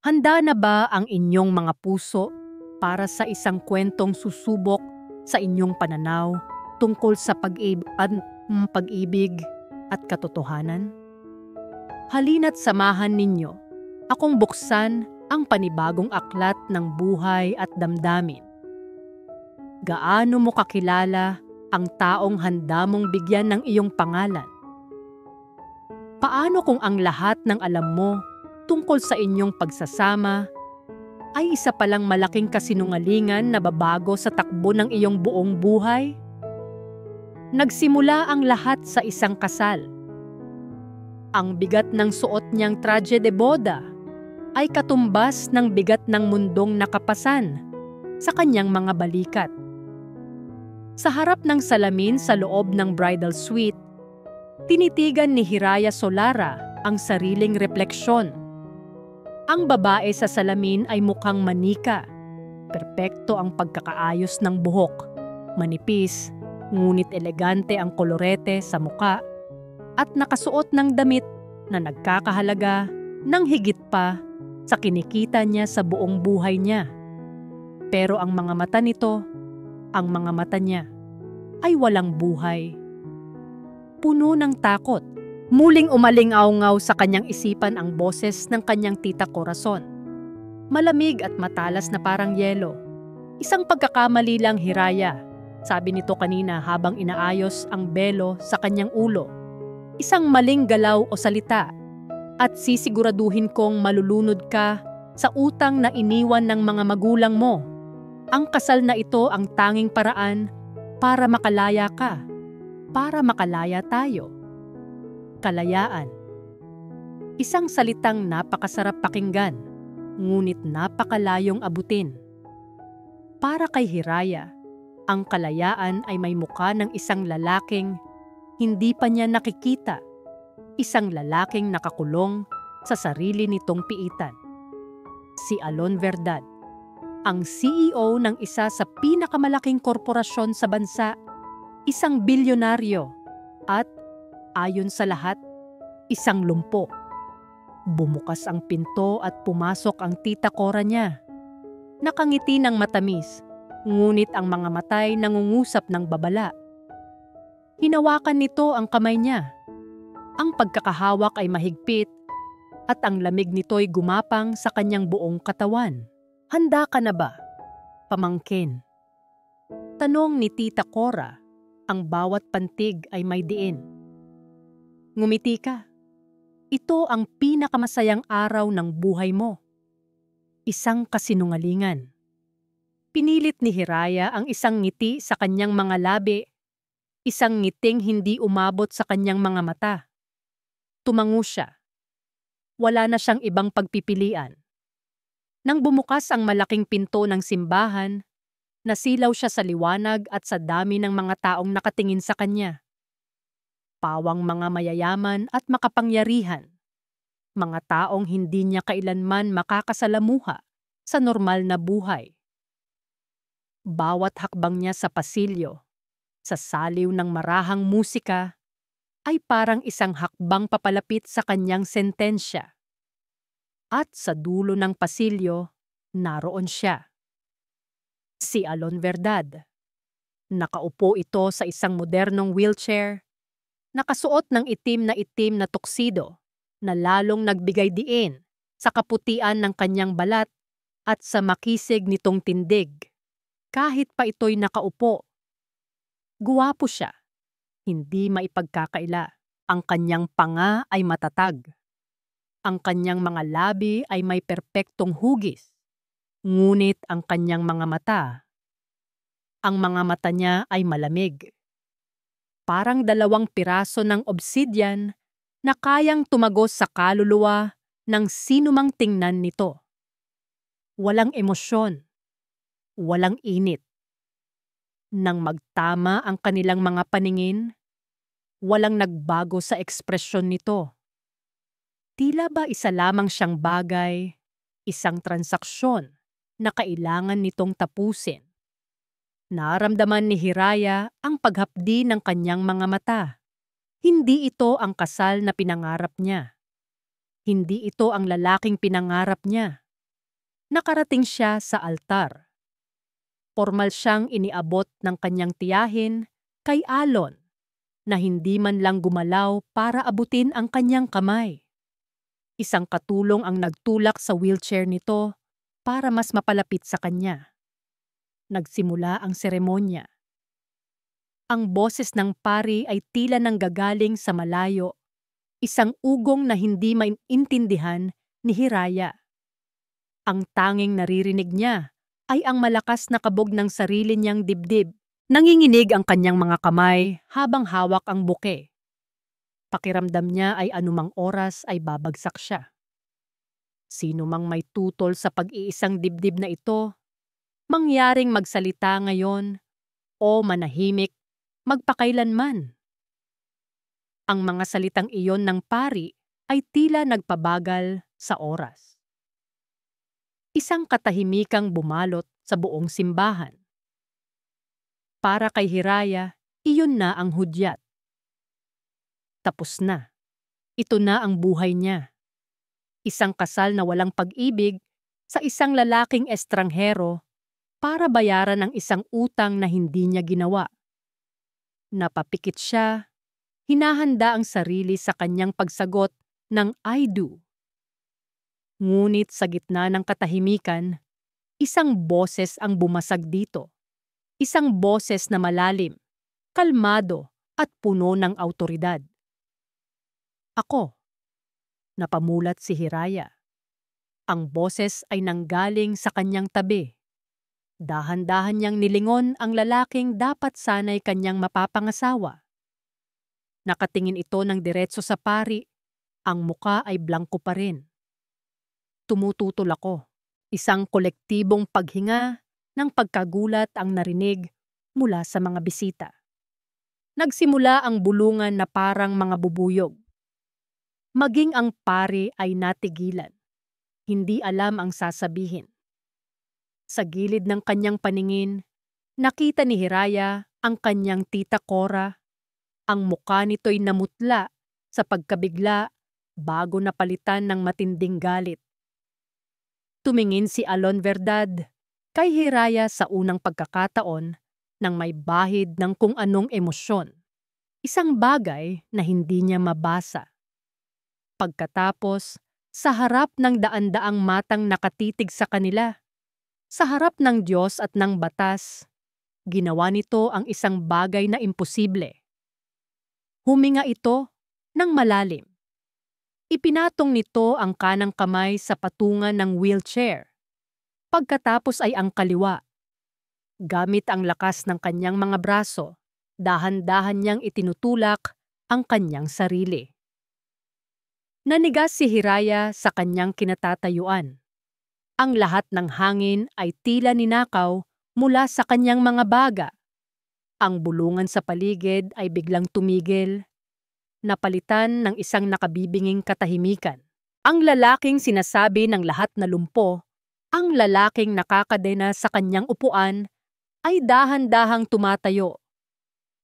Handa na ba ang inyong mga puso para sa isang kwentong susubok sa inyong pananaw tungkol sa pag-ibig at katotohanan? Halina't samahan ninyo akong buksan ang panibagong aklat ng buhay at damdamin. Gaano mo kakilala ang taong handa mong bigyan ng iyong pangalan? Paano kung ang lahat ng alam mo tungkol sa inyong pagsasama ay isa palang malaking kasinungalingan na babago sa takbo ng iyong buong buhay? Nagsimula ang lahat sa isang kasal. Ang bigat ng suot niyang traje de boda ay katumbas ng bigat ng mundong nakapasan sa kanyang mga balikat. Sa harap ng salamin sa loob ng bridal suite, tinitigan ni Hiraya Solara ang sariling refleksyon. Ang babae sa salamin ay mukhang manika. Perpekto ang pagkakaayos ng buhok. Manipis, ngunit elegante ang kolorete sa muka at nakasuot ng damit na nagkakahalaga ng higit pa sa kinikita niya sa buong buhay niya. Pero ang mga mata nito, ang mga mata niya, ay walang buhay. Puno ng takot. Muling umaling-aw-ngaw sa kanyang isipan ang boses ng kanyang tita Corazon. Malamig at matalas na parang yelo. Isang pagkakamali lang, Hiraya, sabi nito kanina habang inaayos ang belo sa kanyang ulo. Isang maling galaw o salita at sisiguraduhin kong malulunod ka sa utang na iniwan ng mga magulang mo. Ang kasal na ito ang tanging paraan para makalaya ka, para makalaya tayo. Kalayaan. Isang salitang napakasarap pakinggan, ngunit napakalayong abutin. Para kay Hiraya, ang kalayaan ay may mukha ng isang lalaking hindi pa niya nakikita, isang lalaking nakakulong sa sarili nitong piitan. Si Alon Verdad, ang CEO ng isa sa pinakamalaking korporasyon sa bansa, isang bilyonaryo at, ayon sa lahat, isang lumpo. Bumukas ang pinto at pumasok ang tita Cora niya. Nakangiti ng matamis, ngunit ang mga matay nangungusap ng babala. Hinawakan nito ang kamay niya. Ang pagkakahawak ay mahigpit at ang lamig nito'y gumapang sa kanyang buong katawan. Handa ka na ba, pamangkin? Tanong ni tita Cora, ang bawat pantig ay may diin. Ngumiti ka. Ito ang pinakamasayang araw ng buhay mo. Isang kasinungalingan. Pinilit ni Hiraya ang isang ngiti sa kanyang mga labi, isang ngiting hindi umabot sa kanyang mga mata. Tumango siya. Wala na siyang ibang pagpipilian. Nang bumukas ang malaking pinto ng simbahan, nasilaw siya sa liwanag at sa dami ng mga taong nakatingin sa kanya. Pawang mga mayayaman at makapangyarihan. Mga taong hindi niya kailanman makakasalamuha sa normal na buhay. Bawat hakbang niya sa pasilyo, sa saliw ng marahang musika, ay parang isang hakbang papalapit sa kanyang sentensya. At sa dulo ng pasilyo, naroon siya. Si Alon Verdad. Nakaupo ito sa isang modernong wheelchair, nakasuot ng itim na tuksido na lalong nagbigay diin sa kaputian ng kanyang balat at sa makisig nitong tindig. Kahit pa ito'y nakaupo. Guwapo siya, hindi maipagkakaila. Ang kanyang panga ay matatag. Ang kanyang mga labi ay may perpektong hugis. Ngunit ang kanyang mga mata niya ay malamig. Parang 2 piraso ng obsidian na kayang tumagos sa kaluluwa ng sinumang tingnan nito. Walang emosyon, walang init. Nang magtama ang kanilang mga paningin, walang nagbago sa ekspresyon nito. Tila ba isa lamang siyang bagay, isang transaksyon na kailangan nitong tapusin. Naramdaman ni Hiraya ang paghapdi ng kanyang mga mata. Hindi ito ang kasal na pinangarap niya. Hindi ito ang lalaking pinangarap niya. Nakarating siya sa altar. Formal siyang iniabot ng kanyang tiyahin kay Alon na hindi man lang gumalaw para abutin ang kanyang kamay. Isang katulong ang nagtulak sa wheelchair nito para mas mapalapit sa kanya. Nagsimula ang seremonya. Ang boses ng pari ay tila nanggagaling sa malayo, isang ugong na hindi maintindihan ni Hiraya. Ang tanging naririnig niya ay ang malakas na kabog ng sarili niyang dibdib. Nanginginig ang kanyang mga kamay habang hawak ang buke. Pakiramdam niya ay anumang oras ay babagsak siya. Sino mang may tutol sa pag-iisang dibdib na ito, mangyaring magsalita ngayon o manahimik magpakailanman. Ang mga salitang iyon ng pari ay tila nagpabagal sa oras. Isang katahimikang bumalot sa buong simbahan. Para kay Hiraya, iyon na ang hudyat. Tapos na. Ito na ang buhay niya. Isang kasal na walang pag-ibig sa isang lalaking estranghero para bayaran ang isang utang na hindi niya ginawa. Napapikit siya, hinahanda ang sarili sa kanyang pagsagot ng I do. Ngunit sa gitna ng katahimikan, isang boses ang bumasag dito. Isang boses na malalim, kalmado at puno ng awtoridad. Ako. Napamulat si Hiraya. Ang boses ay nanggaling sa kanyang tabi. Dahan-dahan niyang nilingon ang lalaking dapat sana'y kanyang mapapangasawa. Nakatingin ito ng diretso sa pari, ang muka ay blanko pa rin. Tumututol ako. Isang kolektibong paghinga ng pagkagulat ang narinig mula sa mga bisita. Nagsimula ang bulungan na parang mga bubuyog. Maging ang pari ay natigilan. Hindi alam ang sasabihin. Sa gilid ng kanyang paningin, nakita ni Hiraya ang kanyang tita Cora. Ang mukha nito'y namutla sa pagkabigla bago napalitan ng matinding galit. Tumingin si Alon Verdad kay Hiraya sa unang pagkakataon nang may bahid ng kung anong emosyon. Isang bagay na hindi niya mabasa. Pagkatapos, sa harap ng daan-daang matang nakatitig sa kanila, sa harap ng Diyos at ng batas, ginawa nito ang isang bagay na imposible. Huminga ito ng malalim. Ipinatong nito ang kanang kamay sa patungan ng wheelchair. Pagkatapos ay ang kaliwa. Gamit ang lakas ng kanyang mga braso, dahan-dahan niyang itinutulak ang kanyang sarili. Nanigas si Hiraya sa kanyang kinatatayuan. Ang lahat ng hangin ay tila ninakaw mula sa kanyang mga baga. Ang bulungan sa paligid ay biglang tumigil, napalitan ng isang nakabibinging katahimikan. Ang lalaking sinasabi ng lahat na lumpo, ang lalaking nakakadena sa kanyang upuan, ay dahan-dahang tumatayo.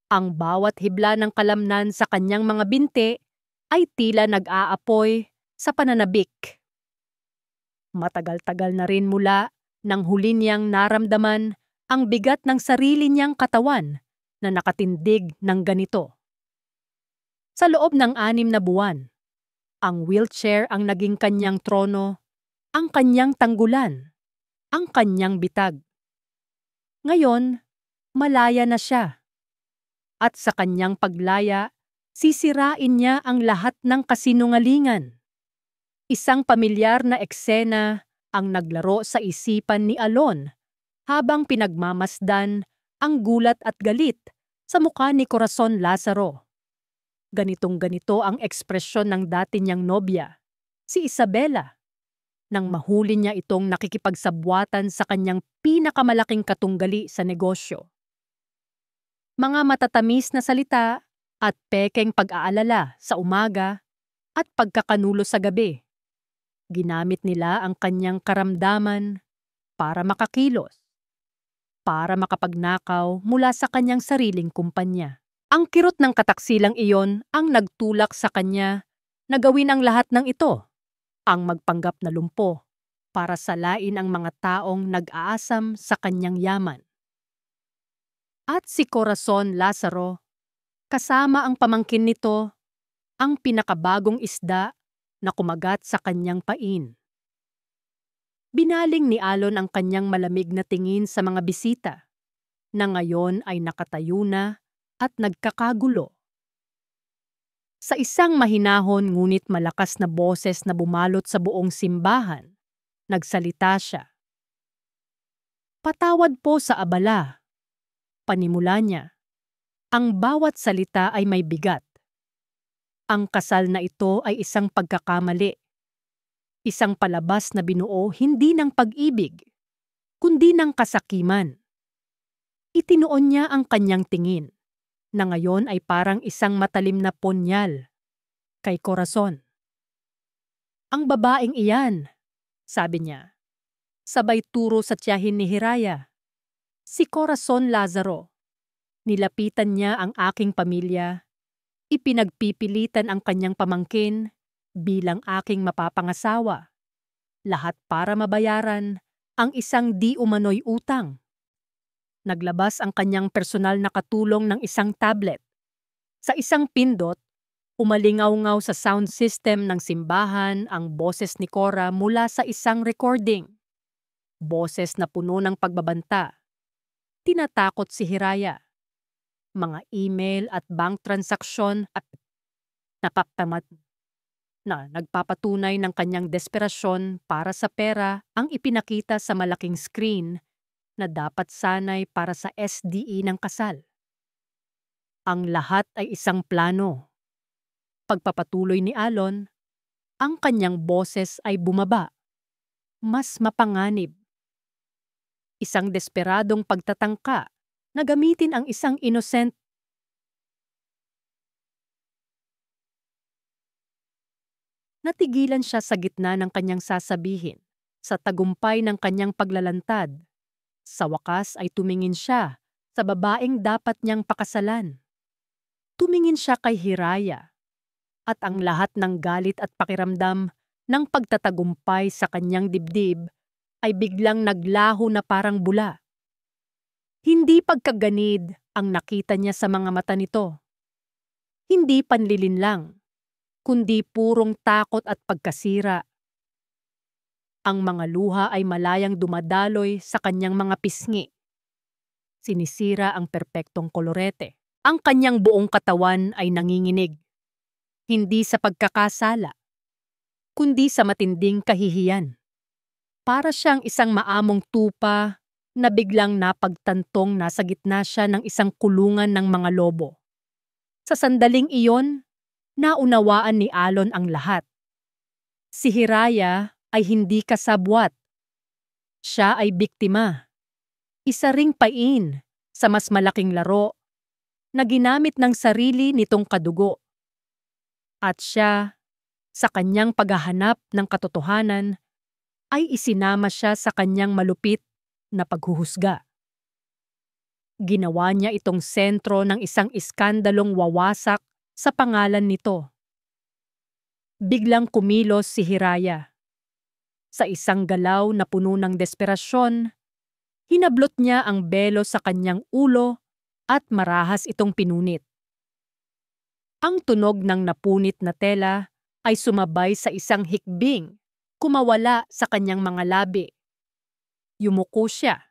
Ang bawat hibla ng kalamnan sa kanyang mga binti ay tila nag-aapoy sa pananabik. Matagal-tagal na rin mula nang huli niyang naramdaman ang bigat ng sarili niyang katawan na nakatindig ng ganito. Sa loob ng 6 na buwan, ang wheelchair ang naging kanyang trono, ang kanyang tanggulan, ang kanyang bitag. Ngayon, malaya na siya. At sa kanyang paglaya, sisirain niya ang lahat ng kasinungalingan. Isang pamilyar na eksena ang naglaro sa isipan ni Alon habang pinagmamasdan ang gulat at galit sa mukha ni Corazon Lazaro. Ganitong-ganito ang ekspresyon ng dati niyang nobya, si Isabela, nang mahuli niya itong nakikipagsabwatan sa kanyang pinakamalaking katunggali sa negosyo. Mga matatamis na salita at pekeng pag-aalala sa umaga at pagkakanulo sa gabi. Ginamit nila ang kanyang karamdaman para makakilos, para makapagnakaw mula sa kanyang sariling kumpanya. Ang kirot ng kataksilang iyon ang nagtulak sa kanya na gawin ang lahat ng ito, ang magpanggap na lumpo, para salain ang mga taong nag-aasam sa kanyang yaman. At si Corazon Lazaro, kasama ang pamangkin nito, ang pinakabagong isda na kumagat sa kanyang pain. Binaling ni Alon ang kanyang malamig na tingin sa mga bisita, na ngayon ay nakatayo na at nagkakagulo. Sa isang mahinahon ngunit malakas na boses na bumalot sa buong simbahan, nagsalita siya. "Patawad po sa abala," panimula niya. "Ang bawat salita ay may bigat. Ang kasal na ito ay isang pagkakamali. Isang palabas na binuo hindi ng pag-ibig, kundi ng kasakiman." Itinuon niya ang kanyang tingin, na ngayon ay parang isang matalim na punyal, kay Corazon. "Ang babaeng iyan," sabi niya, sabay turo sa tiyahin ni Hiraya. "Si Corazon Lazaro. Nilapitan niya ang aking pamilya. Ipinagpipilitan ang kanyang pamangkin bilang aking mapapangasawa. Lahat para mabayaran ang isang di umano'y utang." Naglabas ang kanyang personal na katulong ng isang tablet. Sa isang pindot, umalingaw-ngaw sa sound system ng simbahan ang boses ni Cora mula sa isang recording. Boses na puno ng pagbabanta. Tinatakot si Hiraya. Mga email at bank transaksyon at nagpapatunay ng kanyang desperasyon para sa pera ang ipinakita sa malaking screen na dapat sanay para sa SDE ng kasal. Ang lahat ay isang plano. Pagpapatuloy ni Alon, ang kanyang boses ay bumaba. Mas mapanganib. Isang desperadong pagtatangka na gamitin ang isang innocent. Natigilan siya sa gitna ng kanyang sasabihin, sa tagumpay ng kanyang paglalantad. Sa wakas ay tumingin siya sa babaeng dapat niyang pakasalan. Tumingin siya kay Hiraya, at ang lahat ng galit at pakiramdam ng pagtatagumpay sa kanyang dibdib ay biglang naglaho na parang bula. Hindi pagkaganid ang nakita niya sa mga mata nito. Hindi panlilinlang, kundi purong takot at pagkasira. Ang mga luha ay malayang dumadaloy sa kanyang mga pisngi. Sinisira ang perpektong kolorete. Ang kanyang buong katawan ay nanginginig. Hindi sa pagkakasala, kundi sa matinding kahihiyan. Para siyang isang maamong tupa na biglang napagtantong nasa gitna siya ng isang kulungan ng mga lobo. Sa sandaling iyon, naunawaan ni Alon ang lahat. Si Hiraya ay hindi kasabwat. Siya ay biktima. Isa ring pain sa mas malaking laro na ginamit ng sarili nitong kadugo. At siya, sa kanyang paghahanap ng katotohanan, ay isinama siya sa kanyang malupit na paghuhusga. Ginawa niya itong sentro ng isang iskandalong wawasak sa pangalan nito. Biglang kumilos si Hiraya. Sa isang galaw na puno ng desperasyon, hinablot niya ang belo sa kanyang ulo at marahas itong pinunit. Ang tunog ng napunit na tela ay sumabay sa isang hikbing, kumawala sa kanyang mga labi. Yumuko siya.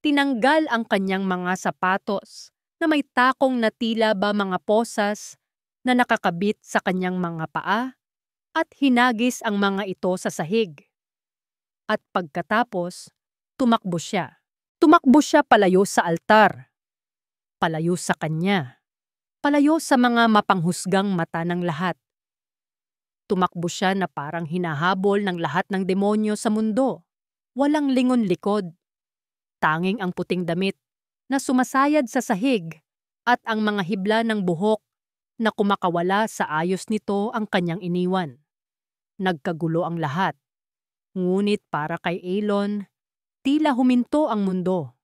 Tinanggal ang kanyang mga sapatos na may takong na tila ba mga posas na nakakabit sa kanyang mga paa at hinagis ang mga ito sa sahig. At pagkatapos, tumakbo siya. Tumakbo siya palayo sa altar. Palayo sa kanya. Palayo sa mga mapanghusgang mata ng lahat. Tumakbo siya na parang hinahabol ng lahat ng demonyo sa mundo. Walang lingon-likod. Tanging ang puting damit na sumasayad sa sahig at ang mga hibla ng buhok na kumakawala sa ayos nito ang kanyang iniwan. Nagkagulo ang lahat. Ngunit para kay Alon, tila huminto ang mundo.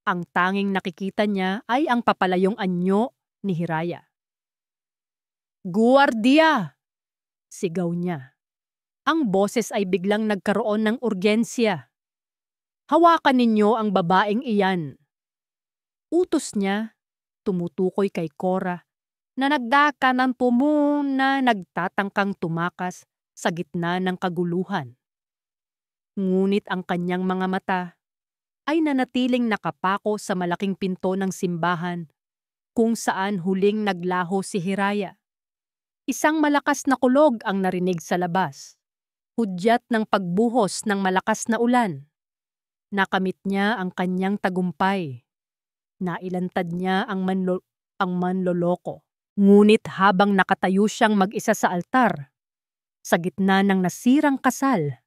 Ang tanging nakikita niya ay ang papalayong anyo ni Hiraya. "Guardia!" sigaw niya. Ang boses ay biglang nagkaroon ng urgensya. Hawakan ninyo ang babaeng iyan. Utos niya, tumutukoy kay Cora na nagdaka ng na nagtatangkang tumakas sa gitna ng kaguluhan. Ngunit ang kanyang mga mata ay nanatiling nakapako sa malaking pinto ng simbahan kung saan huling naglaho si Hiraya. Isang malakas na kulog ang narinig sa labas. Hudyat ng pagbuhos ng malakas na ulan. Nakamit niya ang kanyang tagumpay. Nailantad niya ang manloloko. Ngunit habang nakatayo siyang mag-isa sa altar, sa gitna ng nasirang kasal,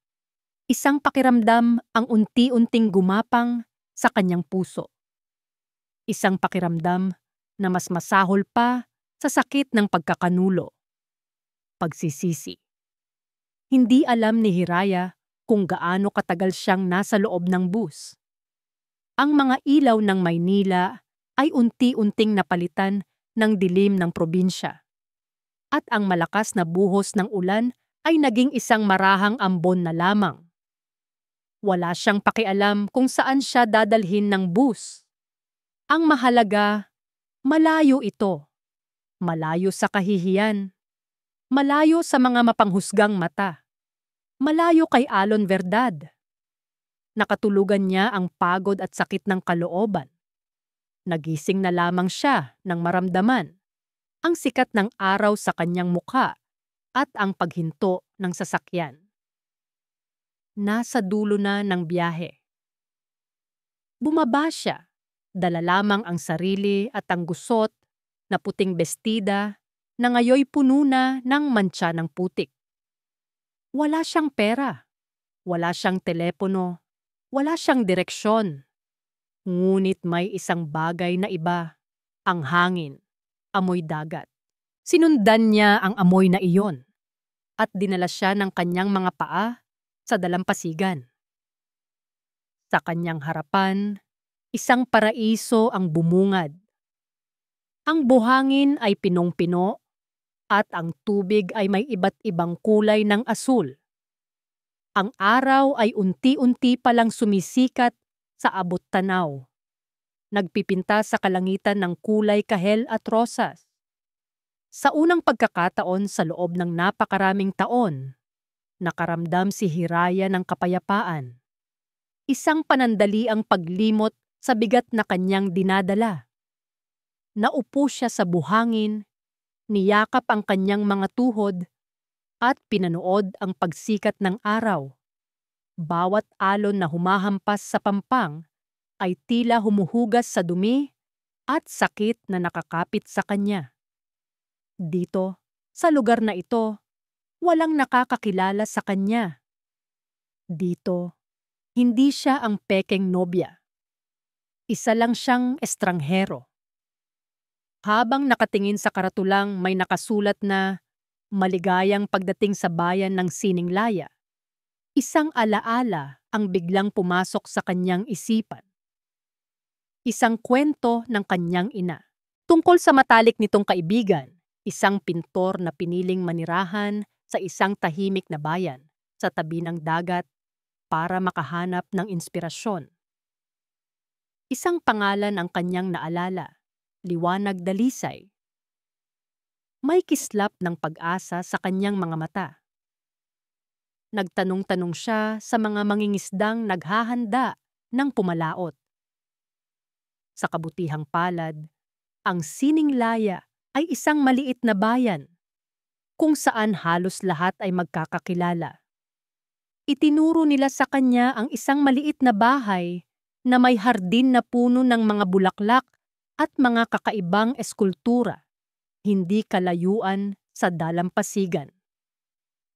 isang pakiramdam ang unti-unting gumapang sa kanyang puso. Isang pakiramdam na mas masahol pa sa sakit ng pagkakanulo. Pagsisisi. Hindi alam ni Hiraya kung gaano katagal siyang nasa loob ng bus. Ang mga ilaw ng Maynila ay unti-unting napalitan ng dilim ng probinsya. At ang malakas na buhos ng ulan ay naging isang marahang ambon na lamang. Wala siyang pakialam kung saan siya dadalhin ng bus. Ang mahalaga, malayo ito. Malayo sa kahihiyan. Malayo sa mga mapanghusgang mata. Malayo kay Alon Verdad. Nakatulugan niya ang pagod at sakit ng kalooban. Nagising na lamang siya nang maramdaman ang sikat ng araw sa kanyang mukha at ang paghinto ng sasakyan. Nasa dulo na ng biyahe. Bumaba siya, dala lamang ang sarili at ang gusot na puting bestida na ngayoy puno na ng mantsa ng putik. Wala siyang pera, wala siyang telepono, wala siyang direksyon. Ngunit may isang bagay na iba, ang hangin, amoy dagat. Sinundan niya ang amoy na iyon at dinala siya ng kanyang mga paa sa dalampasigan. Sa kanyang harapan, isang paraiso ang bumungad. Ang buhangin ay pinong-pino at ang tubig ay may iba't ibang kulay ng asul. Ang araw ay unti-unti palang sumisikat sa abot tanaw. Nagpipinta sa kalangitan ng kulay kahel at rosas. Sa unang pagkakataon sa loob ng napakaraming taon, nakaramdam si Hiraya ng kapayapaan. Isang panandaliang paglimot sa bigat na kanyang dinadala. Naupo siya sa buhangin, niyakap ang kanyang mga tuhod, at pinanood ang pagsikat ng araw. Bawat alon na humahampas sa pampang ay tila humuhugas sa dumi at sakit na nakakapit sa kanya. Dito, sa lugar na ito, walang nakakakilala sa kanya. Dito, hindi siya ang pekeng nobya. Isa lang siyang estranghero. Habang nakatingin sa karatulang may nakasulat na maligayang pagdating sa bayan ng Sininglaya, isang alaala ang biglang pumasok sa kanyang isipan. Isang kwento ng kanyang ina. Tungkol sa matalik nitong kaibigan, isang pintor na piniling manirahan sa isang tahimik na bayan sa tabi ng dagat para makahanap ng inspirasyon. Isang pangalan ang kanyang naalala, Liwanag Dalisay. May kislap ng pag-asa sa kanyang mga mata. Nagtanong-tanong siya sa mga mangingisdang naghahanda ng pumalaot. Sa kabutihang palad, ang Sininglaya ay isang maliit na bayan kung saan halos lahat ay magkakakilala. Itinuro nila sa kanya ang isang maliit na bahay na may hardin na puno ng mga bulaklak at mga kakaibang eskultura, hindi kalayuan sa dalampasigan.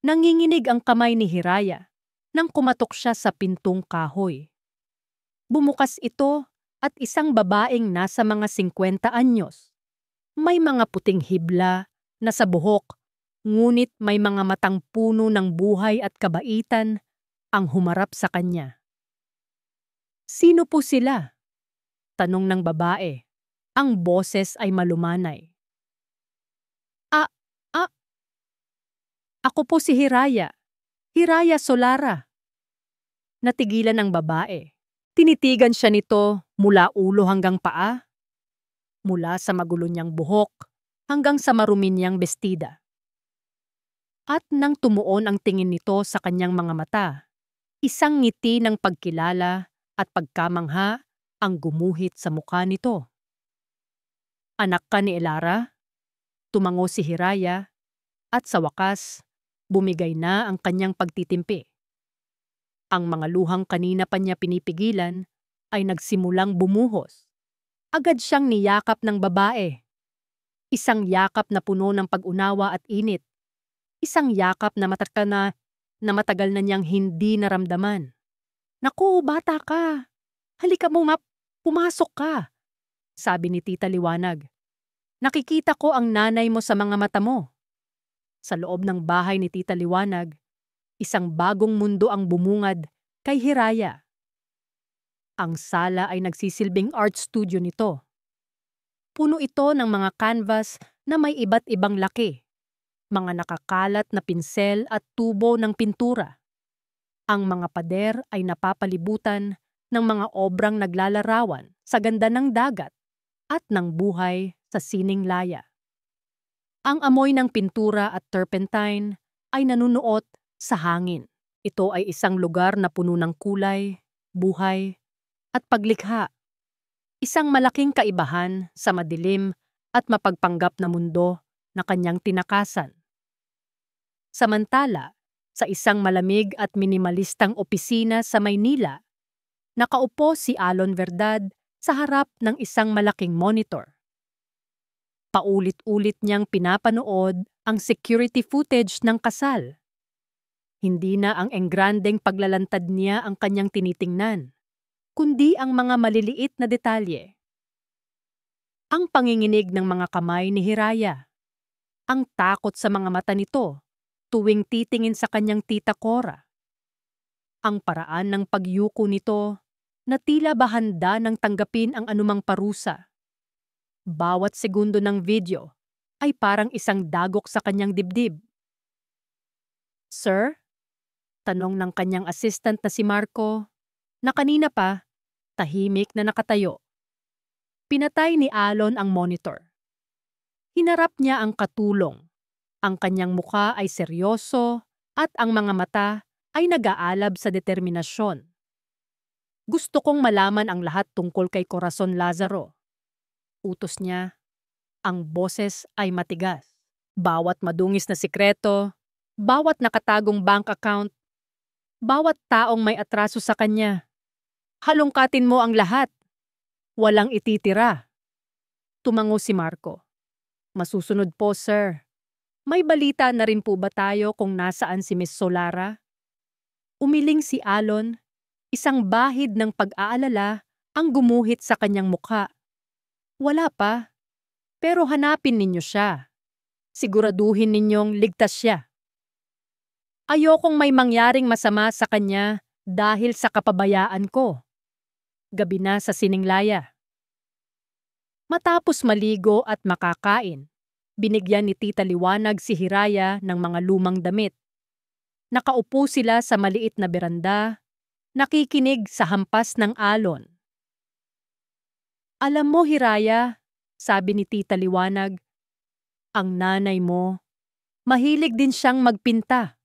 Nanginginig ang kamay ni Hiraya nang kumatok siya sa pintong kahoy. Bumukas ito at isang babaeng nasa mga 50 anyos. May mga puting hibla na sa buhok, ngunit may mga matang puno ng buhay at kabaitan ang humarap sa kanya. Sino po sila? Tanong ng babae. Ang boses ay malumanay. Ako po si Hiraya. Hiraya Solara. Natigilan ang babae. Tinitigan siya nito mula ulo hanggang paa, mula sa magulo niyang buhok hanggang sa marumi niyang bestida. At nang tumuon ang tingin nito sa kanyang mga mata, isang ngiti ng pagkilala at pagkamangha ang gumuhit sa mukha nito. Anak ka ni Elara? Tumango si Hiraya at sa wakas, bumigay na ang kanyang pagtitimpi. Ang mga luhang kanina pa niya pinipigilan ay nagsimulang bumuhos. Agad siyang niyakap ng babae. Isang yakap na puno ng pag-unawa at init. Isang yakap na matagal na niyang hindi naramdaman. "Naku, bata ka! Halika mo pumasok ka!" sabi ni Tita Liwanag. "Nakikita ko ang nanay mo sa mga mata mo." Sa loob ng bahay ni Tita Liwanag, isang bagong mundo ang bumungad kay Hiraya. Ang sala ay nagsisilbing art studio nito. Puno ito ng mga canvas na may iba't ibang laki, mga nakakalat na pinsel at tubo ng pintura. Ang mga pader ay napapalibutan ng mga obrang naglalarawan sa ganda ng dagat at ng buhay sa sining laya. Ang amoy ng pintura at turpentine ay nanunuot sa hangin. Ito ay isang lugar na puno ng kulay, buhay, at paglikha. Isang malaking kaibahan sa madilim at mapagpanggap na mundo na kanyang tinakasan. Samantala, sa isang malamig at minimalistang opisina sa Maynila, nakaupo si Alon Verdad sa harap ng isang malaking monitor. Paulit-ulit niyang pinapanood ang security footage ng kasal. Hindi na ang engrandeng paglalantad niya ang kanyang tinitingnan, kundi ang mga maliliit na detalye. Ang panginginig ng mga kamay ni Hiraya. Ang takot sa mga mata nito tuwing titingin sa kanyang tita Cora. Ang paraan ng pagyuko nito na tila ba handa ng tanggapin ang anumang parusa. Bawat segundo ng video ay parang isang dagok sa kanyang dibdib. "Sir?" tanong ng kanyang assistant na si Marco, na kanina pa tahimik na nakatayo. Pinatay ni Alon ang monitor. Hinarap niya ang katulong. Ang kanyang mukha ay seryoso at ang mga mata ay nag-aalab sa determinasyon. "Gusto kong malaman ang lahat tungkol kay Corazon Lazaro," utos niya. Ang boses ay matigas. Bawat madungis na sikreto, bawat nakatagong bank account, bawat taong may atraso sa kanya. "Halongkatin mo ang lahat. Walang ititira." Tumango si Marco. "Masusunod po, sir. May balita na rin po ba tayo kung nasaan si Miss Solara?" Umiling si Alon. Isang bahid ng pag-aalala ang gumuhit sa kanyang mukha. "Wala pa. Pero hanapin ninyo siya. Siguraduhin ninyong ligtas siya. Ayokong may mangyaring masama sa kanya dahil sa kapabayaan ko." Gabi na sa Sininglaya. Matapos maligo at makakain, binigyan ni Tita Liwanag si Hiraya ng mga lumang damit. Nakaupo sila sa maliit na beranda, nakikinig sa hampas ng alon. "Alam mo, Hiraya," sabi ni Tita Liwanag, "ang nanay mo, mahilig din siyang magpinta.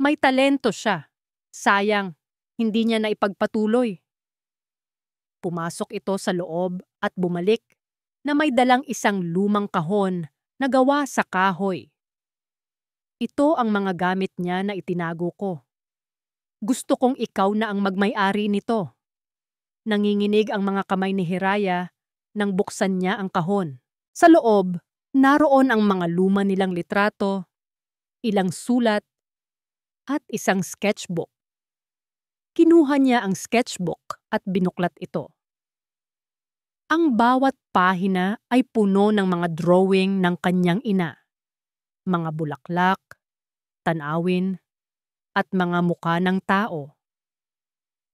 May talento siya. Sayang, hindi niya na ipagpatuloy." Pumasok ito sa loob at bumalik na may dalang isang lumang kahon na gawa sa kahoy. "Ito ang mga gamit niya na itinago ko. Gusto kong ikaw na ang magmay-ari nito." Nanginginig ang mga kamay ni Hiraya nang buksan niya ang kahon. Sa loob, naroon ang mga luma nilang litrato, ilang sulat, at isang sketchbook. Kinuha niya ang sketchbook at binuklat ito. Ang bawat pahina ay puno ng mga drawing ng kanyang ina. Mga bulaklak, tanawin, at mga mukha ng tao.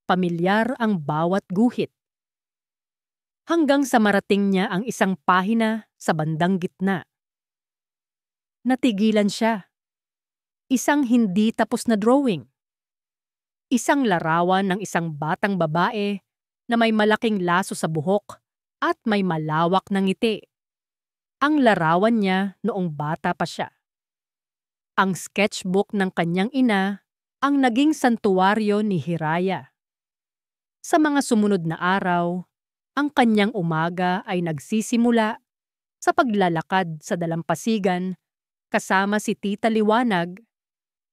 Pamilyar ang bawat guhit. Hanggang sa marating niya ang isang pahina sa bandang gitna. Natigilan siya. Isang hindi tapos na drawing. Isang larawan ng isang batang babae na may malaking laso sa buhok at may malawak na ngiti. Ang larawan niya noong bata pa siya. Ang sketchbook ng kanyang ina ang naging santuwaryo ni Hiraya. Sa mga sumunod na araw, ang kanyang umaga ay nagsisimula sa paglalakad sa dalampasigan kasama si Tita Liwanag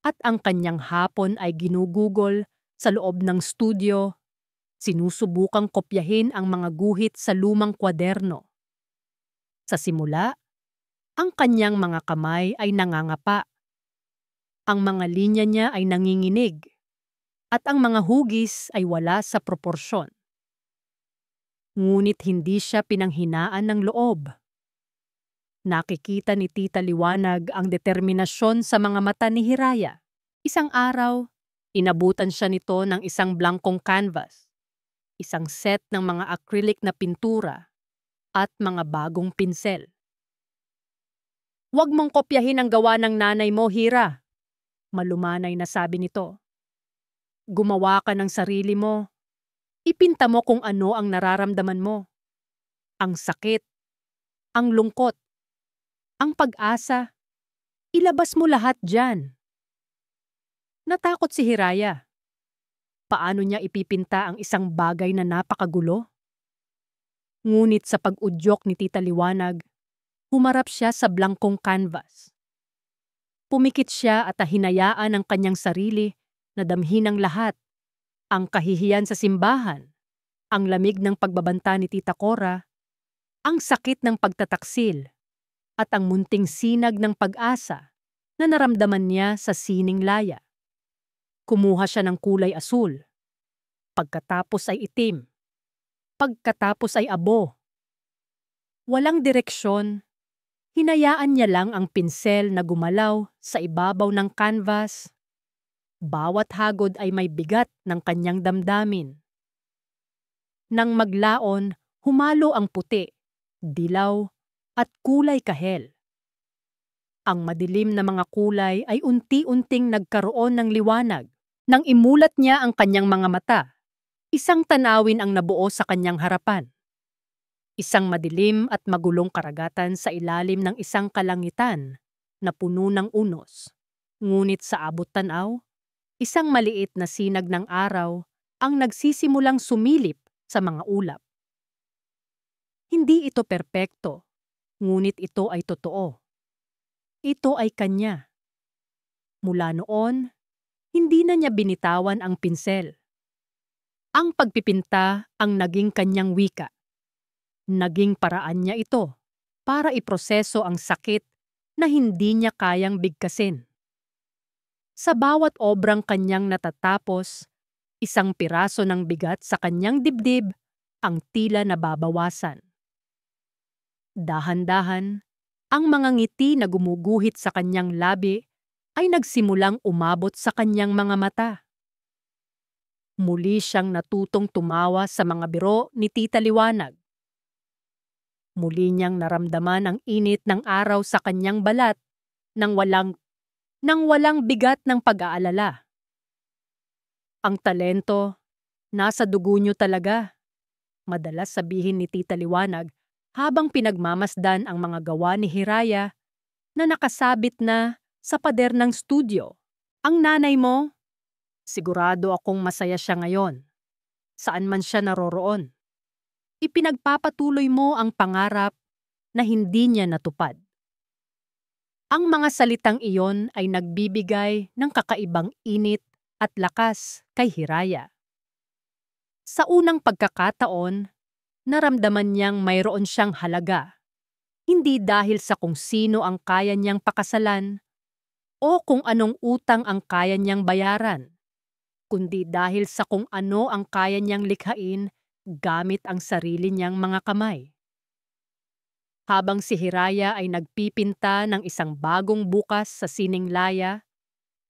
at ang kanyang hapon ay ginugugol sa loob ng studio, sinusubukang kopyahin ang mga guhit sa lumang kwaderno. Sa simula, ang kanyang mga kamay ay nangangapa. Ang mga linya niya ay nanginginig at ang mga hugis ay wala sa proporsyon. Ngunit hindi siya pinanghinaan ng loob. Nakikita ni Tita Liwanag ang determinasyon sa mga mata ni Hiraya. Isang araw, inabutan siya nito ng isang blankong canvas, isang set ng mga acrylic na pintura, at mga bagong pinsel. "Huwag mong kopyahin ang gawa ng nanay mo, Hira," malumanay na sabi nito. "Gumawa ka ng sarili mo. Ipinta mo kung ano ang nararamdaman mo. Ang sakit, ang lungkot, ang pag-asa. Ilabas mo lahat dyan." Natakot si Hiraya. Paano niya ipipinta ang isang bagay na napakagulo? Ngunit sa pag-udyok ni Tita Liwanag, humarap siya sa blankong canvas. Pumikit siya at hinayaan ang kanyang sarili na damhin ang lahat. Ang kahihiyan sa simbahan, ang lamig ng pagbabanta ni Tita Cora, ang sakit ng pagtataksil, at ang munting sinag ng pag-asa na naramdaman niya sa sining laya. Kumuha siya ng kulay asul. Pagkatapos ay itim. Pagkatapos ay abo. Walang direksyon. Hinayaan niya lang ang pinsel na gumalaw sa ibabaw ng canvas. Bawat hagod ay may bigat ng kanyang damdamin. Nang maglaon, humalo ang puti, dilaw, at kulay kahel. Ang madilim na mga kulay ay unti-unting nagkaroon ng liwanag. Nang imulat niya ang kanyang mga mata, isang tanawin ang nabuo sa kanyang harapan. Isang madilim at magulong karagatan sa ilalim ng isang kalangitan na puno ng unos. Ngunit sa abot tanaw, isang maliit na sinag ng araw ang nagsisimulang sumilip sa mga ulap. Hindi ito perpekto, ngunit ito ay totoo. Ito ay kanya. Mula noon, hindi na niya binitawan ang pinsel. Ang pagpipinta ang naging kanyang wika. Naging paraan niya ito para iproseso ang sakit na hindi niya kayang bigkasin. Sa bawat obrang kanyang natatapos, isang piraso ng bigat sa kanyang dibdib ang tila nababawasan. Dahan-dahan, ang mga ngiti na gumuguhit sa kanyang labi ay nagsimulang umabot sa kanyang mga mata. Muli siyang natutong tumawa sa mga biro ni Tita Liwanag. Muli niyang naramdaman ang init ng araw sa kanyang balat nang walang bigat ng pag-aalala. "Ang talento, nasa dugo niyo talaga," madalas sabihin ni Tita Liwanag habang pinagmamasdan ang mga gawa ni Hiraya na nakasabit na sa pader ng studio. "Ang nanay mo, sigurado akong masaya siya ngayon, saan man siya naroroon. Ipinagpapatuloy mo ang pangarap na hindi niya natupad." Ang mga salitang iyon ay nagbibigay ng kakaibang init at lakas kay Hiraya. Sa unang pagkakataon, naramdaman niyang mayroon siyang halaga, hindi dahil sa kung sino ang kaya niyang pakasalan o kung anong utang ang kaya niyang bayaran, kundi dahil sa kung ano ang kaya niyang likhain gamit ang sarili niyang mga kamay. Habang si Hiraya ay nagpipinta ng isang bagong bukas sa sining laya,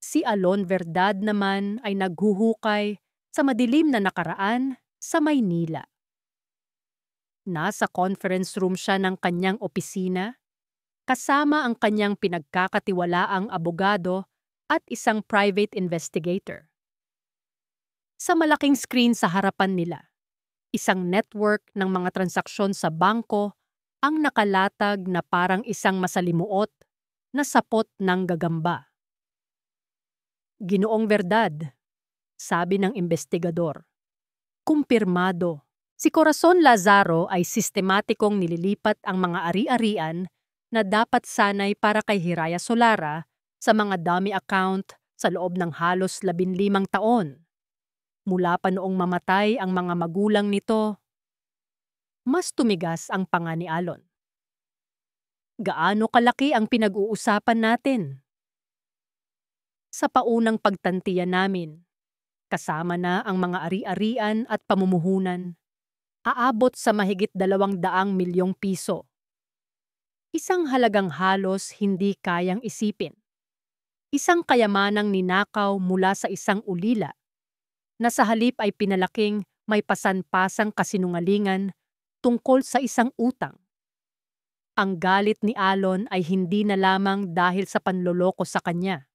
si Alon Verdad naman ay naghuhukay sa madilim na nakaraan sa Maynila. Nasa conference room siya ng kanyang opisina, kasama ang kanyang pinagkakatiwalaang abogado at isang private investigator. Sa malaking screen sa harapan nila, isang network ng mga transaksyon sa bangko ang nakalatag na parang isang masalimuot na sapot ng gagamba. Ginoong Verdad, sabi ng investigador. Kumpirmado. Si Corazon Lazaro ay sistematikong nililipat ang mga ari-arian na dapat sanay para kay Hiraya Solara sa mga dummy account sa loob ng halos 15 taon. Mula pa noong mamatay ang mga magulang nito, mas tumigas ang panga ni Alon. Gaano kalaki ang pinag-uusapan natin? Sa paunang pagtantiya namin, kasama na ang mga ari-arian at pamumuhunan, aabot sa mahigit 200 milyong piso. Isang halagang halos hindi kayang isipin. Isang kayamanang ninakaw mula sa isang ulila na sa halip ay pinalaking may pasan-pasang kasinungalingan tungkol sa isang utang. Ang galit ni Alon ay hindi na lamang dahil sa panloloko sa kanya,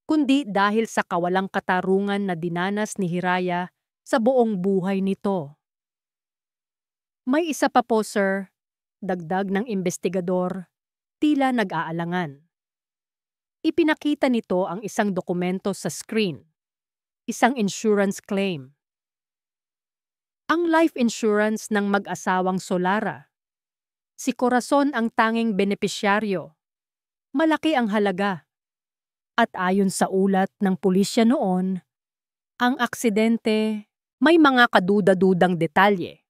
kundi dahil sa kawalang katarungan na dinanas ni Hiraya sa buong buhay nito. May isa pa po, sir, dagdag ng investigador, tila nag-aalangan. Ipinakita nito ang isang dokumento sa screen, isang insurance claim. Ang life insurance ng mag-asawang Solara. Si Corazon ang tanging benepisyaryo. Malaki ang halaga. At ayon sa ulat ng pulisya noon, ang aksidente may mga kaduda-dudang detalye.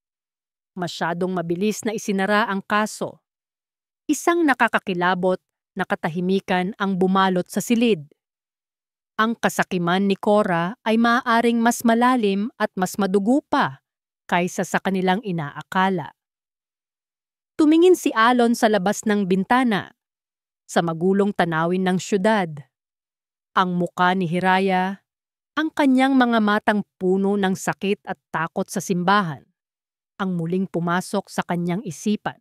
Masyadong mabilis na isinara ang kaso. Isang nakakakilabot na katahimikan ang bumalot sa silid. Ang kasakiman ni Cora ay maaaring mas malalim at mas madugo pa kaysa sa kanilang inaakala. Tumingin si Alon sa labas ng bintana, sa magulong tanawin ng syudad. Ang muka ni Hiraya, ang kanyang mga matang puno ng sakit at takot sa simbahan, ang muling pumasok sa kanyang isipan.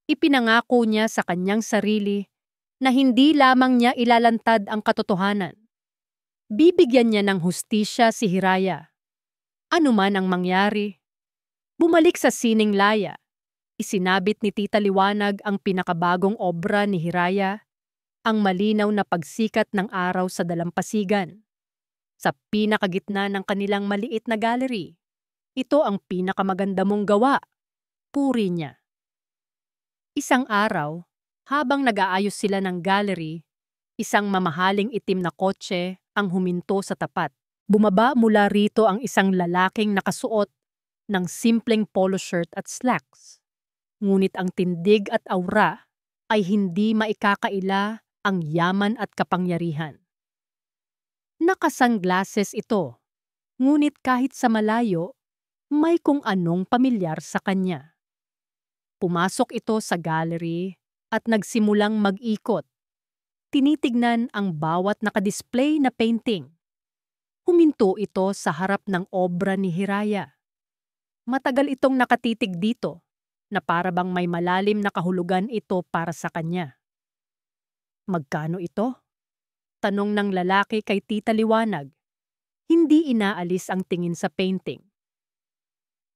Ipinangako niya sa kanyang sarili na hindi lamang niya ilalantad ang katotohanan. Bibigyan niya ng hustisya si Hiraya. Ano man ang mangyari, bumalik sa sining laya. Isinabit ni Tita Liwanag ang pinakabagong obra ni Hiraya, ang malinaw na pagsikat ng araw sa dalampasigan. Sa pinakagitna ng kanilang maliit na gallery, ito ang pinakamaganda mong gawa, puri niya. Isang araw, habang nag-aayos sila ng gallery, isang mamahaling itim na kotse ang huminto sa tapat. Bumaba mula rito ang isang lalaking nakasuot ng simpleng polo shirt at slacks. Ngunit ang tindig at aura ay hindi maikakaila ang yaman at kapangyarihan. Nakasunglasses ito, ngunit kahit sa malayo, may kung anong pamilyar sa kanya. Pumasok ito sa gallery at nagsimulang mag-ikot. Tinitignan ang bawat nakadisplay na painting. Huminto ito sa harap ng obra ni Hiraya. Matagal itong nakatitig dito, na para bang may malalim na kahulugan ito para sa kanya. Magkano ito? Tanong ng lalaki kay Tita Liwanag. Hindi inaalis ang tingin sa painting.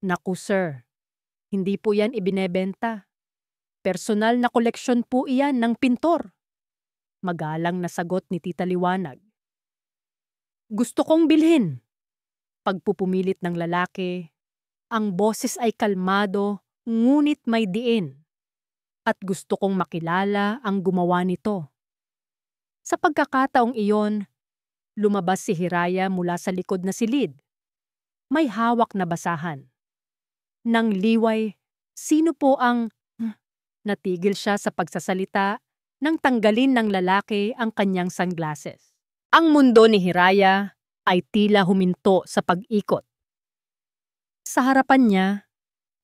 Naku sir, hindi po yan ibinebenta. Personal na koleksyon po iyan ng pintor. Magalang na sagot ni Tita Liwanag. Gusto kong bilhin. Pagpupumilit ng lalaki, ang boses ay kalmado, ngunit may diin, at gusto kong makilala ang gumawa nito. Sa pagkakataong iyon, lumabas si Hiraya mula sa likod na silid. May hawak na basahan. Nang liway, sino po ang... Natigil siya sa pagsasalita nang tanggalin ng lalaki ang kanyang sunglasses. Ang mundo ni Hiraya ay tila huminto sa pag-ikot. Sa harapan niya,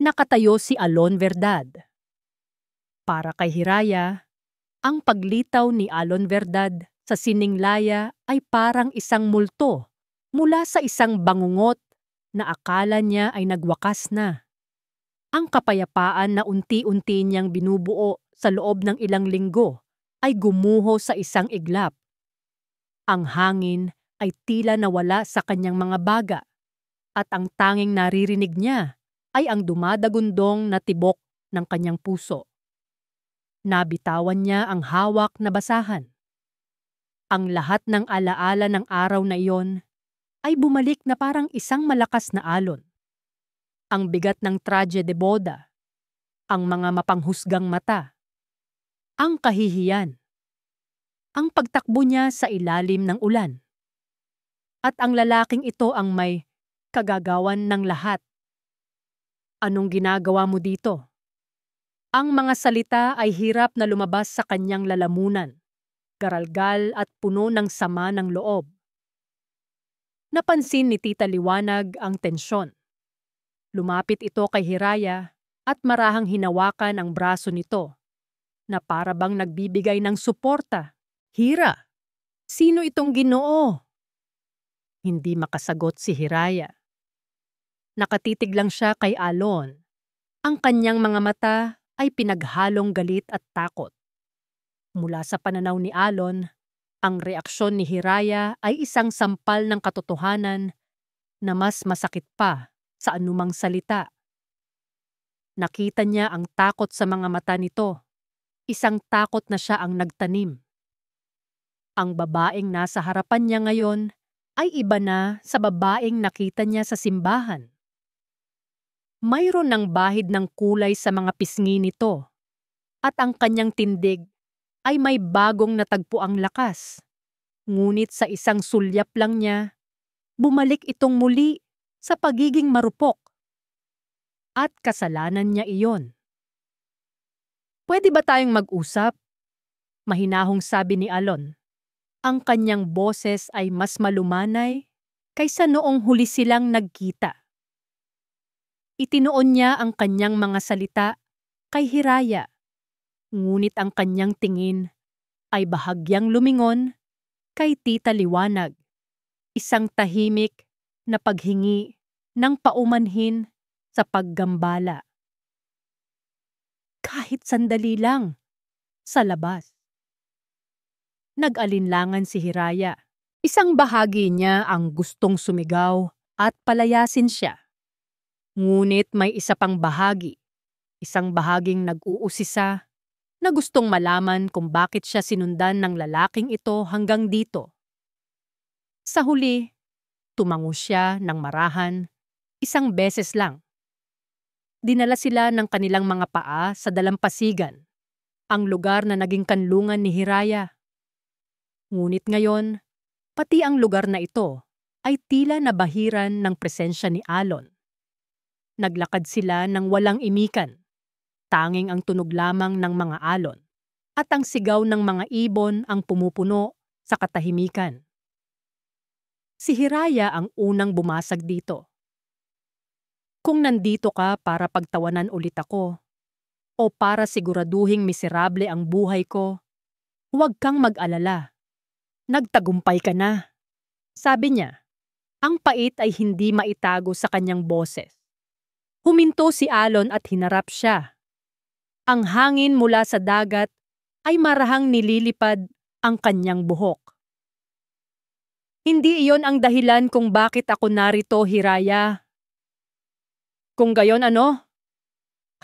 nakatayo si Alon Verdad. Para kay Hiraya, ang paglitaw ni Alon Verdad sa sininglaya ay parang isang multo mula sa isang bangungot na akala niya ay nagwakas na. Ang kapayapaan na unti-unti niyang binubuo sa loob ng ilang linggo ay gumuho sa isang iglap. Ang hangin ay tila nawala sa kanyang mga baga at ang tanging naririnig niya ay ang dumadagundong na tibok ng kanyang puso. Nabitawan niya ang hawak na basahan. Ang lahat ng alaala ng araw na iyon ay bumalik na parang isang malakas na alon. Ang bigat ng tragedy de boda, ang mga mapanghusgang mata, ang kahihiyan, ang pagtakbo niya sa ilalim ng ulan. At ang lalaking ito ang may kagagawan ng lahat. Anong ginagawa mo dito? Ang mga salita ay hirap na lumabas sa kanyang lalamunan, garalgal at puno ng sama ng loob. Napansin ni Tita Liwanag ang tensyon. Lumapit ito kay Hiraya at marahang hinawakan ang braso nito, na para bang nagbibigay ng suporta. Hira, sino itong Ginoo? Hindi makasagot si Hiraya. Nakatitig lang siya kay Alon. Ang kanyang mga mata ay pinaghalong galit at takot. Mula sa pananaw ni Alon, ang reaksyon ni Hiraya ay isang sampal ng katotohanan na mas masakit pa sa anumang salita. Nakita niya ang takot sa mga mata nito, isang takot na siya ang nagtanim. Ang babaeng nasa harapan niya ngayon ay iba na sa babaeng nakita niya sa simbahan. Mayroon ng bahid ng kulay sa mga pisngi nito, at ang kanyang tindig ay may bagong natagpuang lakas. Ngunit sa isang sulyap lang niya, bumalik itong muli sa pagiging marupok. At kasalanan niya iyon. Pwede ba tayong mag-usap? Mahinahong sabi ni Alon. Ang kanyang boses ay mas malumanay kaysa noong huli silang nagkita. Itinoon niya ang kanyang mga salita kay Hiraya, ngunit ang kanyang tingin ay bahagyang lumingon kay Tita Liwanag, isang tahimik na paghingi ng paumanhin sa paggambala. Kahit sandali lang, sa labas. Nag-alinlangan si Hiraya. Isang bahagi niya ang gustong sumigaw at palayasin siya. Ngunit may isa pang bahagi, isang bahaging nag-uusisa na gustong malaman kung bakit siya sinundan ng lalaking ito hanggang dito. Sa huli, tumango siya ng marahan, isang beses lang. Dinala sila ng kanilang mga paa sa dalampasigan, ang lugar na naging kanlungan ni Hiraya. Ngunit ngayon, pati ang lugar na ito ay tila nabahiran ng presensya ni Alon. Naglakad sila ng walang imikan, tanging ang tunog lamang ng mga alon, at ang sigaw ng mga ibon ang pumupuno sa katahimikan. Si Hiraya ang unang bumasag dito. Kung nandito ka para pagtawanan ulit ako, o para siguraduhing miserable ang buhay ko, huwag kang mag-alala. Nagtagumpay ka na. Sabi niya, ang pait ay hindi maitago sa kanyang boses. Huminto si Alon at hinarap siya. Ang hangin mula sa dagat ay marahang nililipad ang kanyang buhok. Hindi iyon ang dahilan kung bakit ako narito, Hiraya. Kung gayon ano?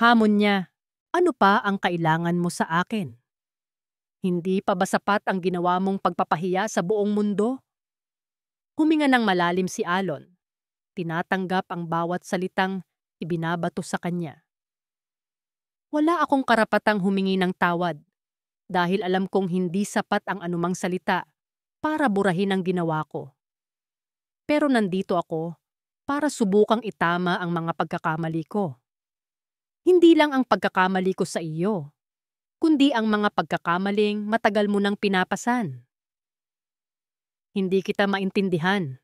Hamon niya, ano pa ang kailangan mo sa akin? Hindi pa ba sapat ang ginawa mong pagpapahiya sa buong mundo? Huminga ng malalim si Alon. Tinatanggap ang bawat salitang ibinabato sa kanya. Wala akong karapatang humingi ng tawad dahil alam kong hindi sapat ang anumang salita para burahin ang ginawa ko. Pero nandito ako para subukang itama ang mga pagkakamali ko. Hindi lang ang pagkakamali ko sa iyo, kundi ang mga pagkakamaling matagal mo nang pinapasan. Hindi kita maintindihan,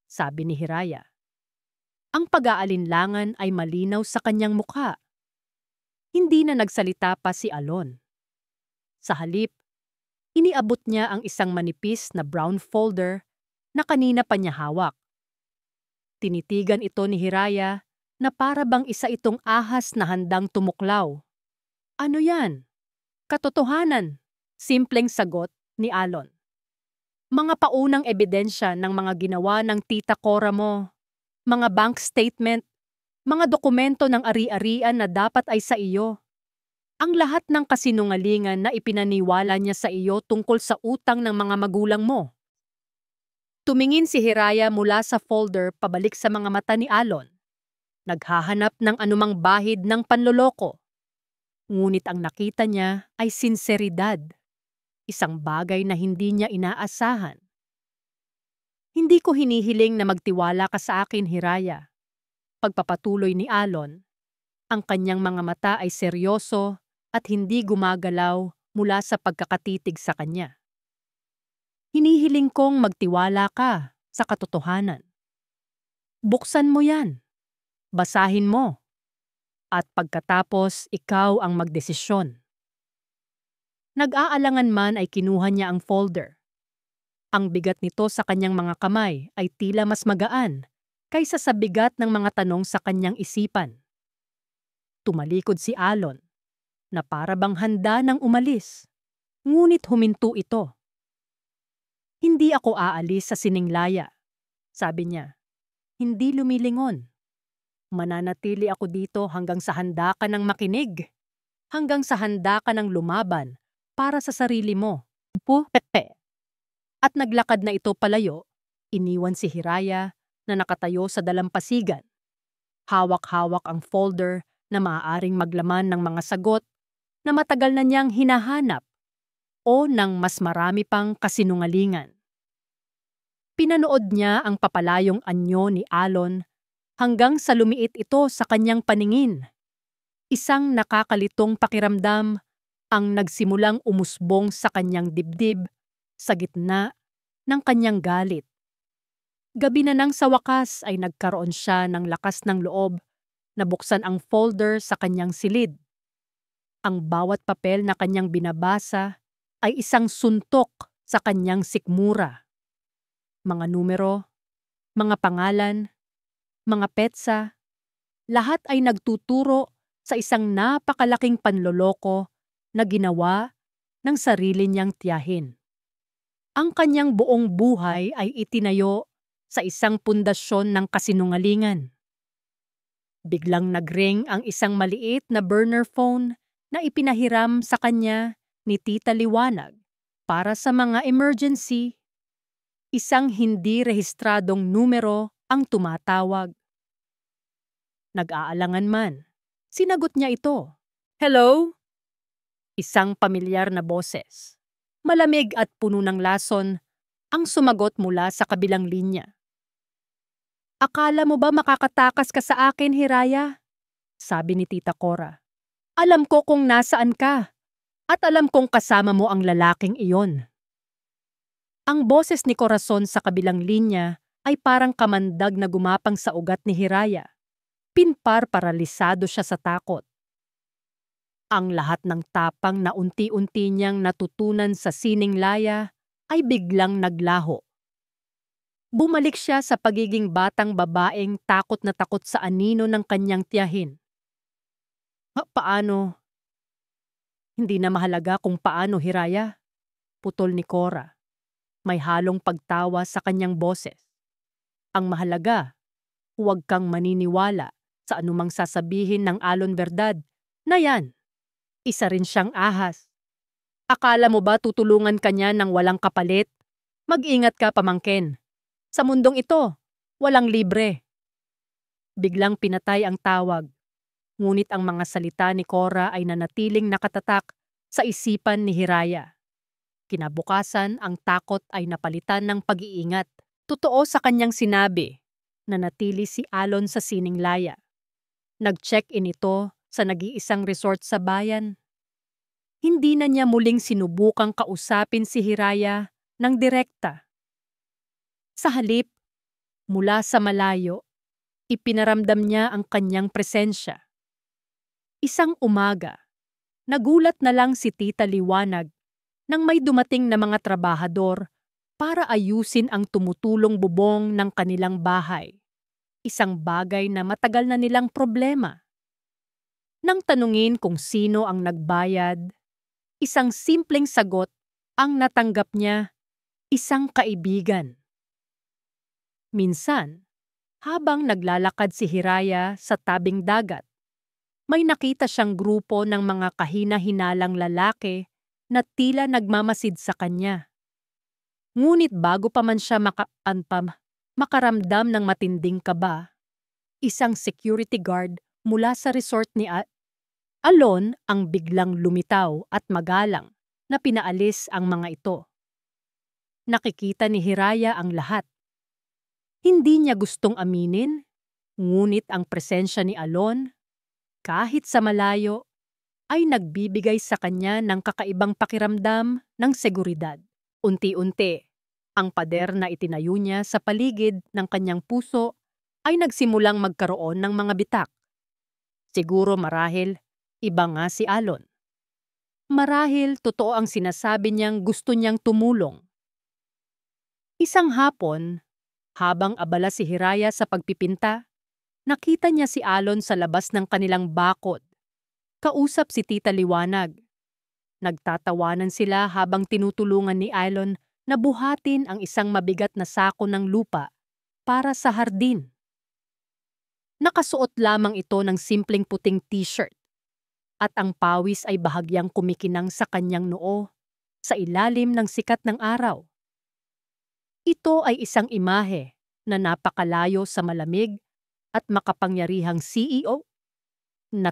sabi ni Hiraya. Ang pag-aalinlangan ay malinaw sa kanyang mukha. Hindi na nagsalita pa si Alon. Sa halip, iniabot niya ang isang manipis na brown folder na kanina pa niya hawak. Tinitigan ito ni Hiraya na para bang isa itong ahas na handang tumuklaw. Ano yan? Katotohanan, simpleng sagot ni Alon. Mga paunang ebidensya ng mga ginawa ng tita Cora mo, mga bank statement, mga dokumento ng ari-arian na dapat ay sa iyo. Ang lahat ng kasinungalingan na ipinaniwala niya sa iyo tungkol sa utang ng mga magulang mo. Tumingin si Hiraya mula sa folder pabalik sa mga mata ni Alon. Naghahanap ng anumang bahid ng panloloko. Ngunit ang nakita niya ay sinseridad. Isang bagay na hindi niya inaasahan. Hindi ko hinihiling na magtiwala ka sa akin, Hiraya. Pagpapatuloy ni Alon, ang kanyang mga mata ay seryoso at hindi gumagalaw mula sa pagkakatitig sa kanya. Hinihiling kong magtiwala ka sa katotohanan. Buksan mo yan. Basahin mo. At pagkatapos, ikaw ang magdesisyon. Nag-aalangan man ay kinuha niya ang folder. Ang bigat nito sa kanyang mga kamay ay tila mas magaan kaysa sa bigat ng mga tanong sa kanyang isipan. Tumalikod si Alon, na para bang handa ng umalis. Ngunit huminto ito. Hindi ako aalis sa Sininglaya, sabi niya. Hindi lumilingon. Mananatili ako dito hanggang sa handa ka ng makinig. Hanggang sa handa ka ng lumaban para sa sarili mo. Pepe. At naglakad na ito palayo, iniwan si Hiraya na nakatayo sa dalampasigan. Hawak-hawak ang folder na maaaring maglaman ng mga sagot na matagal na niyang hinahanap o ng mas marami pang kasinungalingan. Pinanood niya ang papalayong anyo ni Alon hanggang sa lumiit ito sa kanyang paningin. Isang nakakalitong pakiramdam ang nagsimulang umusbong sa kanyang dibdib sa gitna ng kanyang galit. Gabi na nang sa wakas ay nagkaroon siya ng lakas ng loob na buksan ang folder sa kanyang silid. Ang bawat papel na kanyang binabasa ay isang suntok sa kanyang sikmura. Mga numero, mga pangalan, mga petsa, lahat ay nagtuturo sa isang napakalaking panloloko na ginawa ng sarili niyang tiyahin. Ang kanyang buong buhay ay itinayo sa isang pundasyon ng kasinungalingan. Biglang nagring ang isang maliit na burner phone na ipinahiram sa kanya ni Tita Liwanag para sa mga emergency. Isang hindi rehistradong numero ang tumatawag. Nag-aalangan man, sinagot niya ito. Hello? Isang pamilyar na boses. Malamig at puno ng lason ang sumagot mula sa kabilang linya. Akala mo ba makakatakas ka sa akin, Hiraya? Sabi ni Tita Cora. Alam ko kung nasaan ka at alam kong kasama mo ang lalaking iyon. Ang boses ni Corazon sa kabilang linya ay parang kamandag na gumapang sa ugat ni Hiraya. Paralisado siya sa takot. Ang lahat ng tapang na unti-unti niyang natutunan sa Sininglaya ay biglang naglaho. Bumalik siya sa pagiging batang babaeng takot na takot sa anino ng kanyang tiyahin. Paano? Hindi na mahalaga kung paano, Hiraya. Putol ni Cora. May halong pagtawa sa kanyang boses. Ang mahalaga, huwag kang maniniwala sa anumang sasabihin ng Alon Verdad na yan. Isa rin siyang ahas. Akala mo ba tutulungan ka niya ng walang kapalit? Mag-ingat ka, pamangkin. Sa mundong ito, walang libre. Biglang pinatay ang tawag. Ngunit ang mga salita ni Cora ay nanatiling nakatatak sa isipan ni Hiraya. Kinabukasan, ang takot ay napalitan ng pag-iingat. Totoo sa kanyang sinabi na natili si Alon sa Sininglaya. Nag-check-in ito sa nag-iisang resort sa bayan. Hindi na niya muling sinubukang kausapin si Hiraya ng direkta. Sa halip, mula sa malayo, ipinaramdam niya ang kanyang presensya. Isang umaga, nagulat na lang si Tita Liwanag nang may dumating na mga trabahador para ayusin ang tumutulong bubong ng kanilang bahay. Isang bagay na matagal na nilang problema. Nang tanungin kung sino ang nagbayad, isang simpleng sagot ang natanggap niya isang kaibigan. Minsan, habang naglalakad si Hiraya sa tabing dagat, may nakita siyang grupo ng mga kahina-hinalang lalaki na tila nagmamasid sa kanya. Ngunit bago pa man siya makaramdam ng matinding kaba, isang security guard mula sa resort ni Alon ang biglang lumitaw at magalang na pinaalis ang mga ito. Nakikita ni Hiraya ang lahat. Hindi niya gustong aminin, ngunit ang presensya ni Alon, kahit sa malayo, ay nagbibigay sa kanya ng kakaibang pakiramdam ng seguridad. Unti-unti, ang pader na itinayo niya sa paligid ng kanyang puso ay nagsimulang magkaroon ng mga bitak. Siguro marahil, iba nga si Alon. Marahil totoo ang sinasabi niyang gusto niyang tumulong. Isang hapon, habang abala si Hiraya sa pagpipinta, nakita niya si Alon sa labas ng kanilang bakod. Kausap si Tita Liwanag. Nagtatawanan sila habang tinutulungan ni Alon na buhatin ang isang mabigat na sako ng lupa para sa hardin. Nakasuot lamang ito ng simpleng puting t-shirt at ang pawis ay bahagyang kumikinang sa kanyang noo sa ilalim ng sikat ng araw. Ito ay isang imahe na napakalayo sa malamig at makapangyarihang CEO na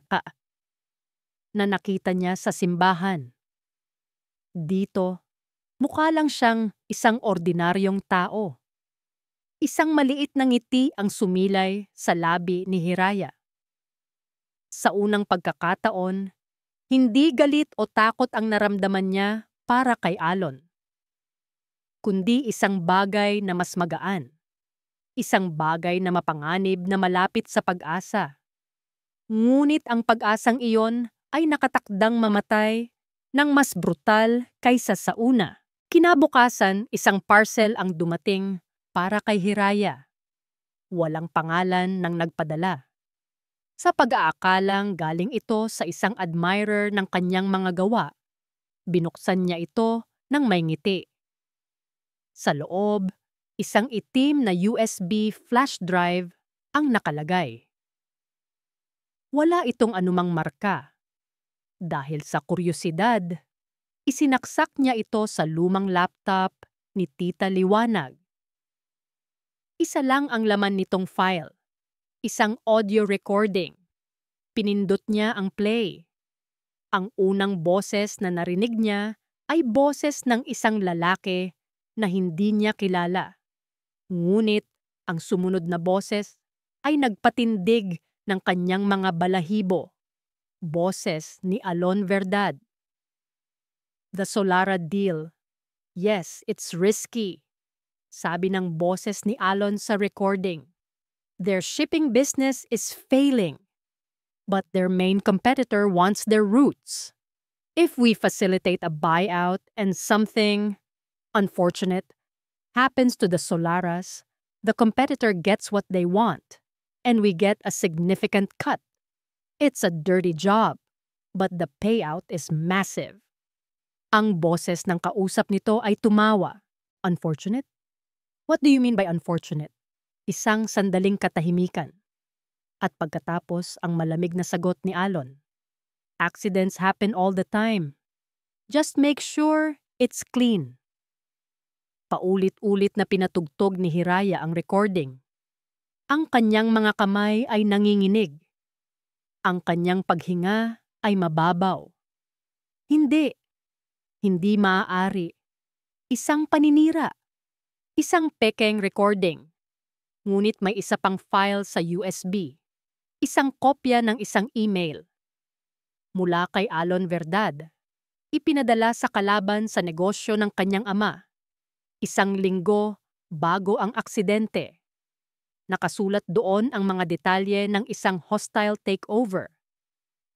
nakita niya sa simbahan. Dito, mukha lang siyang isang ordinaryong tao. Isang maliit na ngiti ang sumilay sa labi ni Hiraya. Sa unang pagkakataon, hindi galit o takot ang naramdaman niya para kay Alon, kundi isang bagay na mas magaan. Isang bagay na mapanganib na malapit sa pag-asa. Ngunit ang pag-asang iyon ay nakatakdang mamatay ng mas brutal kaysa sa una. Kinabukasan, isang parcel ang dumating para kay Hiraya. Walang pangalan ng nagpadala. Sa pag-aakalang galing ito sa isang admirer ng kanyang mga gawa, binuksan niya ito ng may ngiti. Sa loob, isang itim na USB flash drive ang nakalagay. Wala itong anumang marka. Dahil sa kuryosidad, isinaksak niya ito sa lumang laptop ni Tita Liwanag. Isa lang ang laman nitong file, isang audio recording. Pinindot niya ang play. Ang unang boses na narinig niya ay boses ng isang lalaki na hindi niya kilala. Ngunit ang sumunod na boses ay nagpatindig ng kanyang mga balahibo. Boses ni Alon Verdad. The Solara deal. Yes, it's risky. Sabi ng boses ni Alon sa recording. Their shipping business is failing, but their main competitor wants their roots. If we facilitate a buyout and something unfortunate happens to the Solaras, the competitor gets what they want, and we get a significant cut. It's a dirty job, but the payout is massive. Ang boses ng kausap nito ay tumawa. Unfortunate? What do you mean by unfortunate? Isang sandaling katahimikan. At pagkatapos ang malamig na sagot ni Alon. Accidents happen all the time. Just make sure it's clean. Paulit-ulit na pinatugtog ni Hiraya ang recording. Ang kanyang mga kamay ay nanginginig. Ang kanyang paghinga ay mababaw. Hindi. Hindi maaari. Isang paninira. Isang pekeng recording. Ngunit may isa pang file sa USB. Isang kopya ng isang email. Mula kay Alon Verdad. Ipinadala sa kalaban sa negosyo ng kanyang ama. Isang linggo bago ang aksidente. Nakasulat doon ang mga detalye ng isang hostile takeover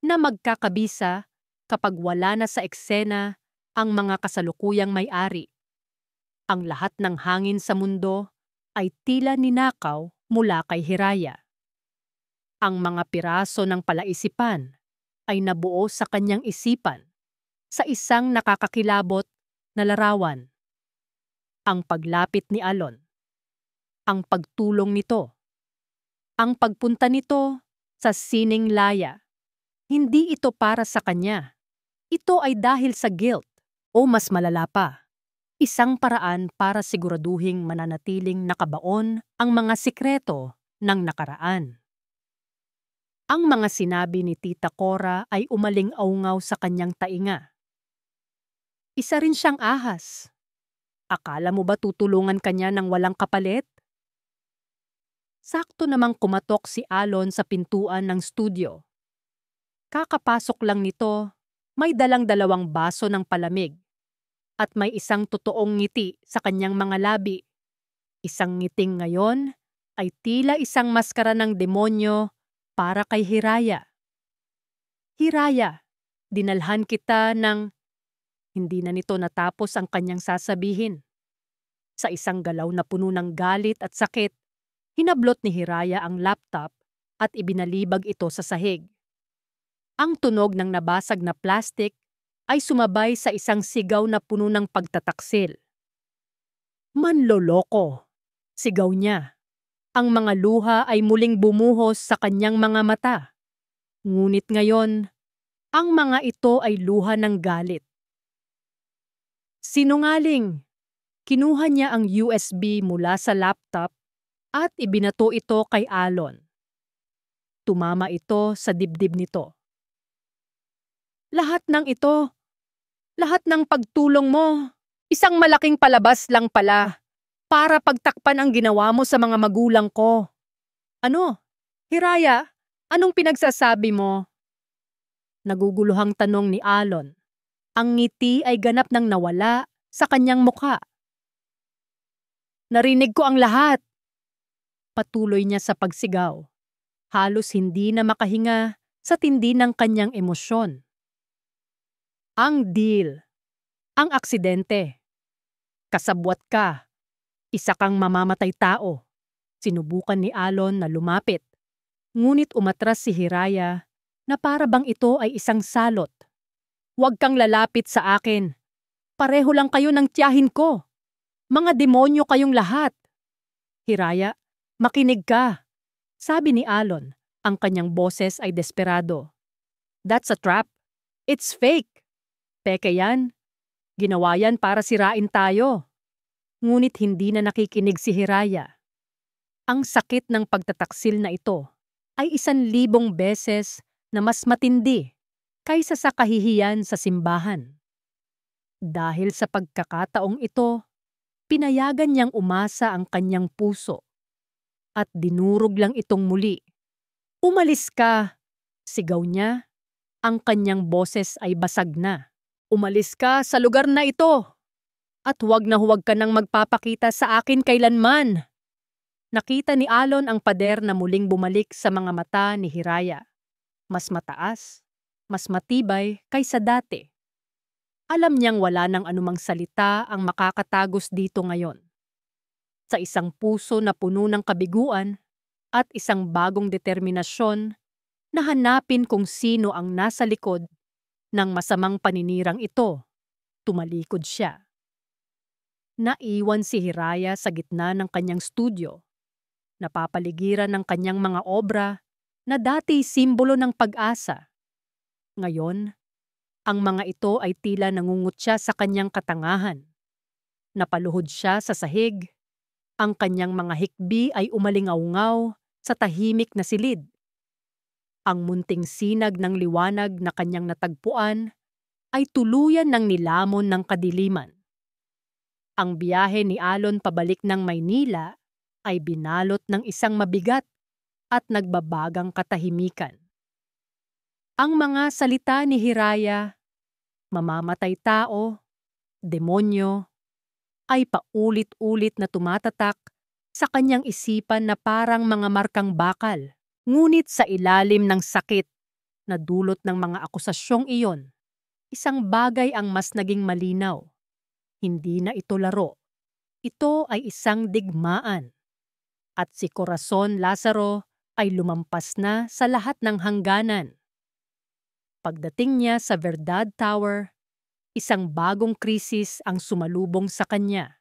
na magkakabisa kapag wala na sa eksena ang mga kasalukuyang may-ari. Ang lahat ng hangin sa mundo ay tila ninakaw mula kay Hiraya. Ang mga piraso ng palaisipan ay nabuo sa kanyang isipan sa isang nakakakilabot na larawan. Ang paglapit ni Alon, ang pagtulong nito, ang pagpunta nito sa sining laya. Hindi ito para sa kanya. Ito ay dahil sa guilt o mas malala pa. Isang paraan para siguraduhing mananatiling nakabaon ang mga sikreto ng nakaraan. Ang mga sinabi ni Tita Cora ay umaling-aungaw sa kanyang tainga. Isa rin siyang ahas. Akala mo ba tutulungan kanya ng walang kapalit? Sakto namang kumatok si Alon sa pintuan ng studio. Kakapasok lang nito, may dalang 2 baso ng palamig at may isang totoong ngiti sa kanyang mga labi. Isang ngiting ngayon ay tila isang maskara ng demonyo para kay Hiraya. Hiraya, dinalhan kita ng... Hindi na nito natapos ang kanyang sasabihin. Sa isang galaw na puno ng galit at sakit, hinablot ni Hiraya ang laptop at ibinalibag ito sa sahig. Ang tunog ng nabasag na plastik ay sumabay sa isang sigaw na puno ng pagtataksil. Manloloko, sigaw niya. Ang mga luha ay muling bumuhos sa kanyang mga mata. Ngunit ngayon, ang mga ito ay luha ng galit. Sinungaling! Kinuha niya ang USB mula sa laptop at ibinato ito kay Alon. Tumama ito sa dibdib nito. Lahat ng ito, lahat ng pagtulong mo, isang malaking palabas lang pala para pagtakpan ang ginawa mo sa mga magulang ko. Ano? Hiraya, anong pinagsasabi mo? Naguguluhang tanong ni Alon. Ang ngiti ay ganap nang nawala sa kanyang mukha. Narinig ko ang lahat. Patuloy niya sa pagsigaw. Halos hindi na makahinga sa tindi ng kanyang emosyon. Ang deal. Ang aksidente. Kasabwat ka. Isa kang mamamatay tao. Sinubukan ni Alon na lumapit. Ngunit umatras si Hiraya na para bang ito ay isang salot. Huwag kang lalapit sa akin. Pareho lang kayo ng tiyahin ko. Mga demonyo kayong lahat. Hiraya, makinig ka. Sabi ni Alon, ang kanyang boses ay desperado. That's a trap. It's fake. Peke yan. Ginawa yan para sirain tayo. Ngunit hindi na nakikinig si Hiraya. Ang sakit ng pagtataksil na ito ay 1,000 beses na mas matindi kaysa sa kahihiyan sa simbahan. Dahil sa pagkakataong ito, pinayagan niyang umasa ang kanyang puso at dinurog lang itong muli. Umalis ka! Sigaw niya. Ang kanyang boses ay basag na. Umalis ka sa lugar na ito! At huwag na huwag ka nang magpapakita sa akin kailanman! Nakita ni Alon ang pader na muling bumalik sa mga mata ni Hiraya. Mas mataas, mas matibay kaysa dati. Alam niyang wala nang anumang salita ang makakatagos dito ngayon. Sa isang puso na puno ng kabiguan at isang bagong determinasyon na hanapin kung sino ang nasa likod ng masamang paninirang ito, tumalikod siya. Naiwan si Hiraya sa gitna ng kanyang studio, napapaligiran ng kanyang mga obra na dati simbolo ng pag-asa. Ngayon, ang mga ito ay tila nangungutya sa kanyang katangahan. Napaluhod siya sa sahig. Ang kanyang mga hikbi ay umalingaungaw sa tahimik na silid. Ang munting sinag ng liwanag na kanyang natagpuan ay tuluyan ng nilamon ng kadiliman. Ang biyahe ni Alon pabalik ng Maynila ay binalot ng isang mabigat at nagbabagang katahimikan. Ang mga salita ni Hiraya, mamamatay tao, demonyo, ay paulit-ulit na tumatatak sa kanyang isipan na parang mga markang bakal. Ngunit sa ilalim ng sakit na dulot ng mga akusasyong iyon, isang bagay ang mas naging malinaw. Hindi na ito laro. Ito ay isang digmaan. At si Corazon Lazaro ay lumampas na sa lahat ng hangganan. Pagdating niya sa Verdad Tower, isang bagong krisis ang sumalubong sa kanya.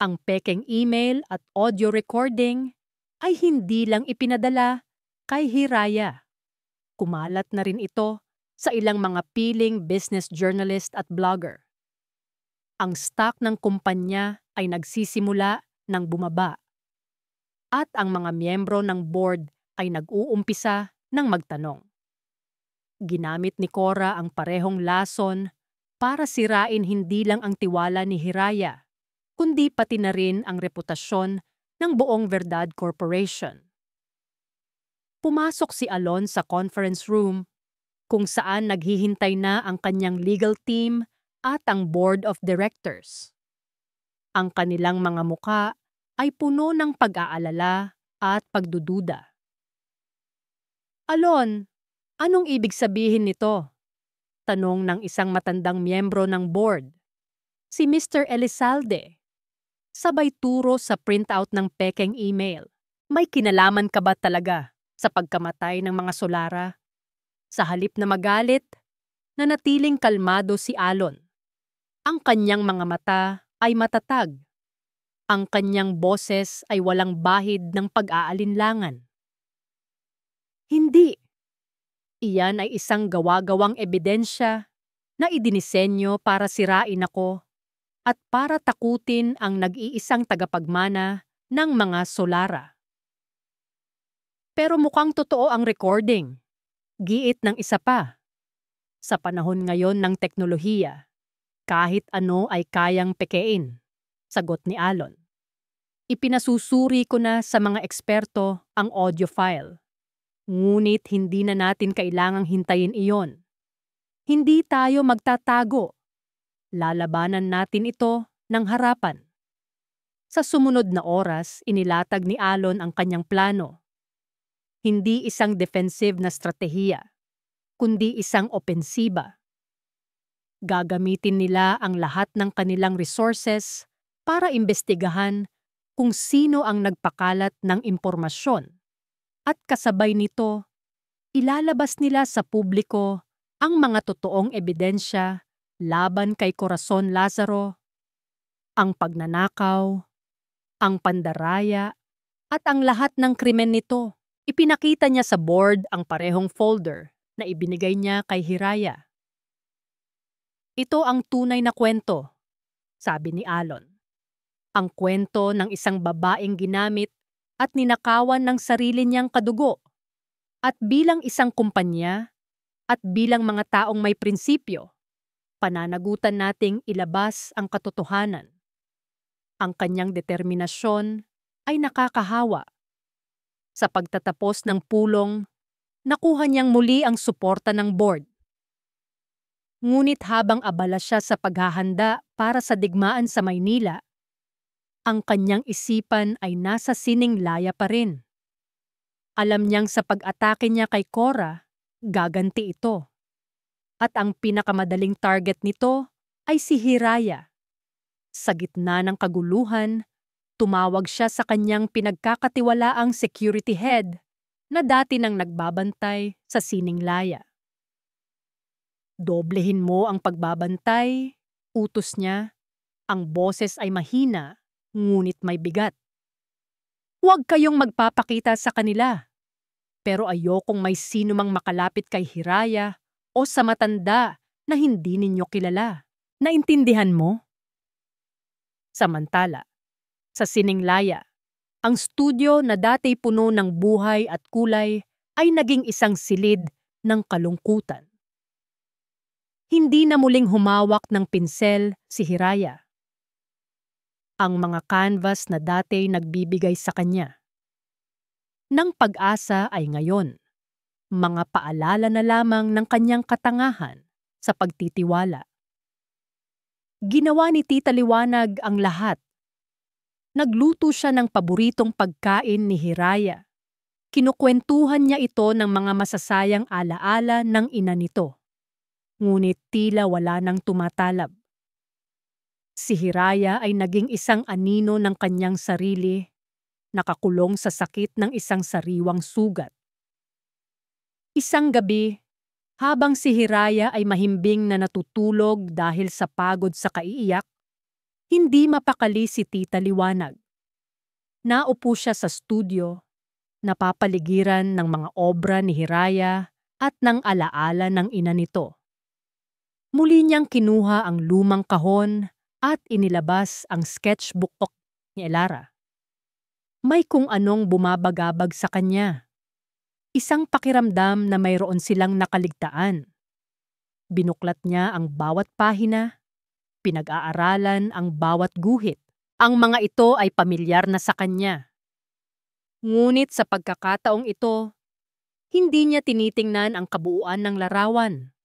Ang pekeng email at audio recording ay hindi lang ipinadala kay Hiraya. Kumalat na rin ito sa ilang mga piling business journalist at blogger. Ang stock ng kumpanya ay nagsisimula ng bumaba at ang mga miyembro ng board ay nag-uumpisa ng magtanong. Ginamit ni Cora ang parehong lason para sirain hindi lang ang tiwala ni Hiraya, kundi pati na rin ang reputasyon ng buong Verdad Corporation. Pumasok si Alon sa conference room kung saan naghihintay na ang kanyang legal team at ang board of directors. Ang kanilang mga muka ay puno ng pag-aalala at pagdududa. Alon, anong ibig sabihin nito? Tanong ng isang matandang miyembro ng board, si Mr. Elizalde. Sabay turo sa printout ng pekeng email. May kinalaman ka ba talaga sa pagkamatay ng mga Solara? Sa halip na magalit, nanatiling kalmado si Alon. Ang kanyang mga mata ay matatag. Ang kanyang boses ay walang bahid ng pag-aalinlangan. Hindi. Iyan ay isang gawa-gawang ebidensya na idinisenyo para sirain ako at para takutin ang nag-iisang tagapagmana ng mga Solara. Pero mukhang totoo ang recording. Giit ng isa pa. Sa panahon ngayon ng teknolohiya, kahit ano ay kayang pekein, sagot ni Alon. Ipinasusuri ko na sa mga eksperto ang audio file. Ngunit hindi na natin kailangang hintayin iyon. Hindi tayo magtatago. Lalabanan natin ito ng harapan. Sa sumunod na oras, inilatag ni Alon ang kanyang plano. Hindi isang defensive na stratehiya, kundi isang opensiba. Gagamitin nila ang lahat ng kanilang resources para imbestigahan kung sino ang nagpakalat ng impormasyon. At kasabay nito, ilalabas nila sa publiko ang mga totoong ebidensya laban kay Corazon Lazaro, ang pagnanakaw, ang pandaraya, at ang lahat ng krimen nito. Ipinakita niya sa board ang parehong folder na ibinigay niya kay Hiraya. Ito ang tunay na kwento, sabi ni Alon. Ang kwento ng isang babaeng ginamit at ninakawan ng sarili niyang kadugo. At bilang isang kumpanya at bilang mga taong may prinsipyo, pananagutan nating ilabas ang katotohanan. Ang kanyang determinasyon ay nakakahawa. Sa pagtatapos ng pulong, nakuha niyang muli ang suporta ng board. Ngunit habang abala siya sa paghahanda para sa digmaan sa Maynila, ang kanyang isipan ay nasa sining laya pa rin. Alam niyang sa pag-atake niya kay Cora, gaganti ito. At ang pinakamadaling target nito ay si Hiraya. Sa gitna ng kaguluhan, tumawag siya sa kanyang pinagkakatiwalaang security head na dati nang nagbabantay sa sining laya. Doblehin mo ang pagbabantay, utos niya. Ang boses ay mahina, ngunit may bigat. Huwag kayong magpapakita sa kanila. Pero ayokong may sino mang makalapit kay Hiraya o sa matanda na hindi ninyo kilala. Naintindihan mo? Samantala, sa Sininglaya, ang studio na dati puno ng buhay at kulay ay naging isang silid ng kalungkutan. Hindi na muling humawak ng pinsel si Hiraya. Ang mga canvas na dati nagbibigay sa kanya ng pag-asa ay ngayon, mga paalala na lamang ng kanyang katangahan sa pagtitiwala. Ginawa ni Tita Liwanag ang lahat. Nagluto siya ng paboritong pagkain ni Hiraya. Kinukwentuhan niya ito ng mga masasayang alaala ng ina nito. Ngunit tila wala nang tumatalab. Si Hiraya ay naging isang anino ng kanyang sarili, nakakulong sa sakit ng isang sariwang sugat. Isang gabi, habang si Hiraya ay mahimbing na natutulog dahil sa pagod sa kaiiyak, Hindi mapakali si Tita Liwanag. Naupo siya sa studio, napapaligiran ng mga obra ni Hiraya at ng alaala ng ina nito. Muli niyang kinuha ang lumang kahon at inilabas ang sketchbook ni Elara. May kung anong bumabagabag sa kanya. Isang pakiramdam na mayroon silang nakaligtaan. Binuklat niya ang bawat pahina, pinag-aaralan ang bawat guhit. Ang mga ito ay pamilyar na sa kanya. Ngunit sa pagkakataong ito, hindi niya tinitingnan ang kabuuan ng larawan,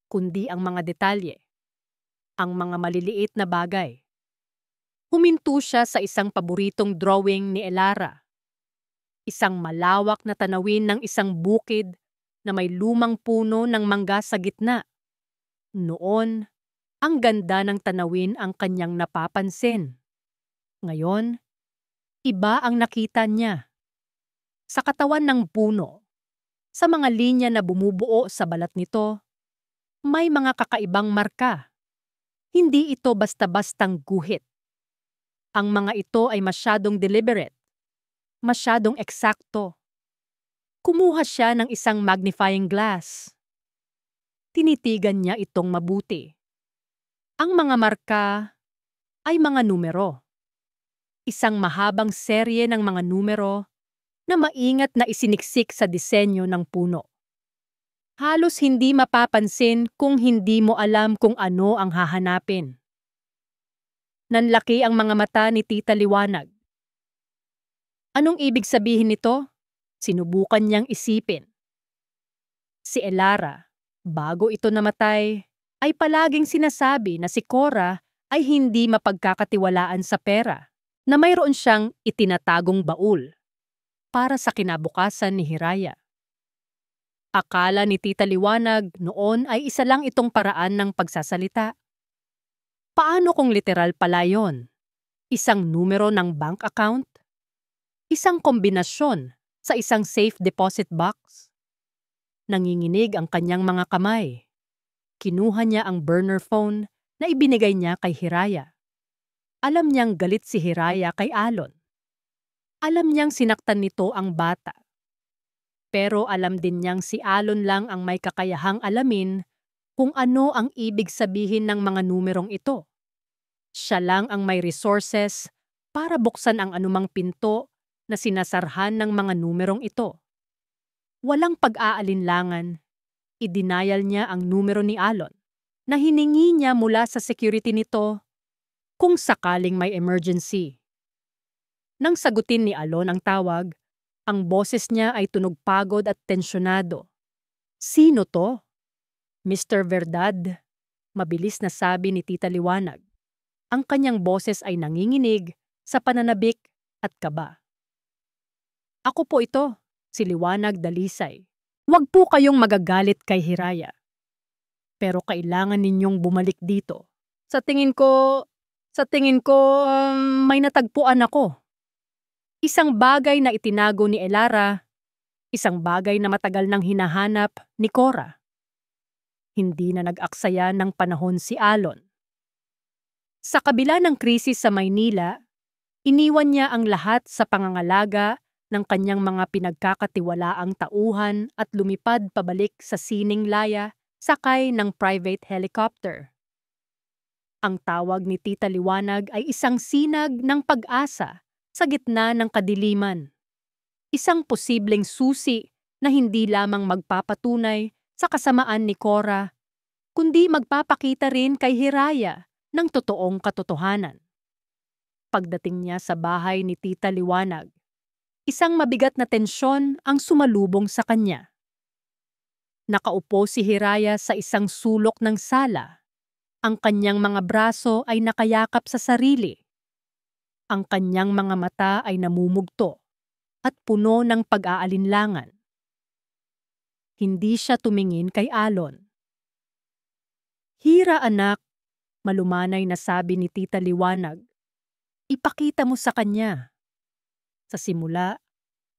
kundi ang mga detalye, ang mga maliliit na bagay. Huminto siya sa isang paboritong drawing ni Elara. Isang malawak na tanawin ng isang bukid na may lumang puno ng mangga sa gitna. Noon, ang ganda ng tanawin ang kanyang napapansin. Ngayon, iba ang nakita niya. Sa katawan ng puno, sa mga linya na bumubuo sa balat nito, may mga kakaibang marka. Hindi ito basta-bastang guhit. Ang mga ito ay masyadong deliberate, masyadong eksakto. Kumuha siya ng isang magnifying glass. Tinitigan niya itong mabuti. Ang mga marka ay mga numero. Isang mahabang serye ng mga numero na maingat na isiniksik sa disenyo ng puno. Halos hindi mapapansin kung hindi mo alam kung ano ang hahanapin. Nanlaki ang mga mata ni Tita Liwanag. Anong ibig sabihin nito? Sinubukan niyang isipin. Si Elara, bago ito namatay, ay palaging sinasabi na si Cora ay hindi mapagkakatiwalaan sa pera, na mayroon siyang itinatagong baul para sa kinabukasan ni Hiraya. Akala ni Tita Liwanag noon ay isa lang itong paraan ng pagsasalita. Paano kung literal pala yon? Isang numero ng bank account? Isang kombinasyon sa isang safe deposit box? Nanginginig ang kanyang mga kamay. Kinuha niya ang burner phone na ibinigay niya kay Hiraya. Alam niyang galit si Hiraya kay Alon. Alam niyang sinaktan nito ang bata. Pero alam din niyang si Alon lang ang may kakayahang alamin kung ano ang ibig sabihin ng mga numerong ito. Siya lang ang may resources para buksan ang anumang pinto na sinasarhan ng mga numerong ito. Walang pag-aalinlangan, i-denial niya ang numero ni Alon na hiningi niya mula sa security nito kung sakaling may emergency. Nang sagutin ni Alon ang tawag, ang boses niya ay tunog pagod at tensyonado. Sino to? Mr. Verdad, mabilis na sabi ni Tita Liwanag. Ang kanyang boses ay nanginginig sa pananabik at kaba. Ako po ito, si Liwanag Dalisay. Huwag po kayong magagalit kay Hiraya. Pero kailangan ninyong bumalik dito. Sa tingin ko, may natagpuan ako. Isang bagay na itinago ni Elara, isang bagay na matagal nang hinahanap ni Cora. Hindi na nag-aksaya ng panahon si Alon. Sa kabila ng krisis sa Maynila, iniwan niya ang lahat sa pangangalaga ng kanyang mga pinagkakatiwalaang tauhan at lumipad pabalik sa Sining Laya sakay ng private helicopter. Ang tawag ni Tita Liwanag ay isang sinag ng pag-asa sa gitna ng kadiliman. Isang posibleng susi na hindi lamang magpapatunay sa kasamaan ni Cora, kundi magpapakita rin kay Hiraya ng totoong katotohanan. Pagdating niya sa bahay ni Tita Liwanag, isang mabigat na tensyon ang sumalubong sa kanya. Nakaupo si Hiraya sa isang sulok ng sala. Ang kanyang mga braso ay nakayakap sa sarili. Ang kanyang mga mata ay namumugto at puno ng pag-aalinlangan. Hindi siya tumingin kay Alon. Hira anak, malumanay na sabi ni Tita Liwanag. Ipakita mo sa kanya. Sa simula,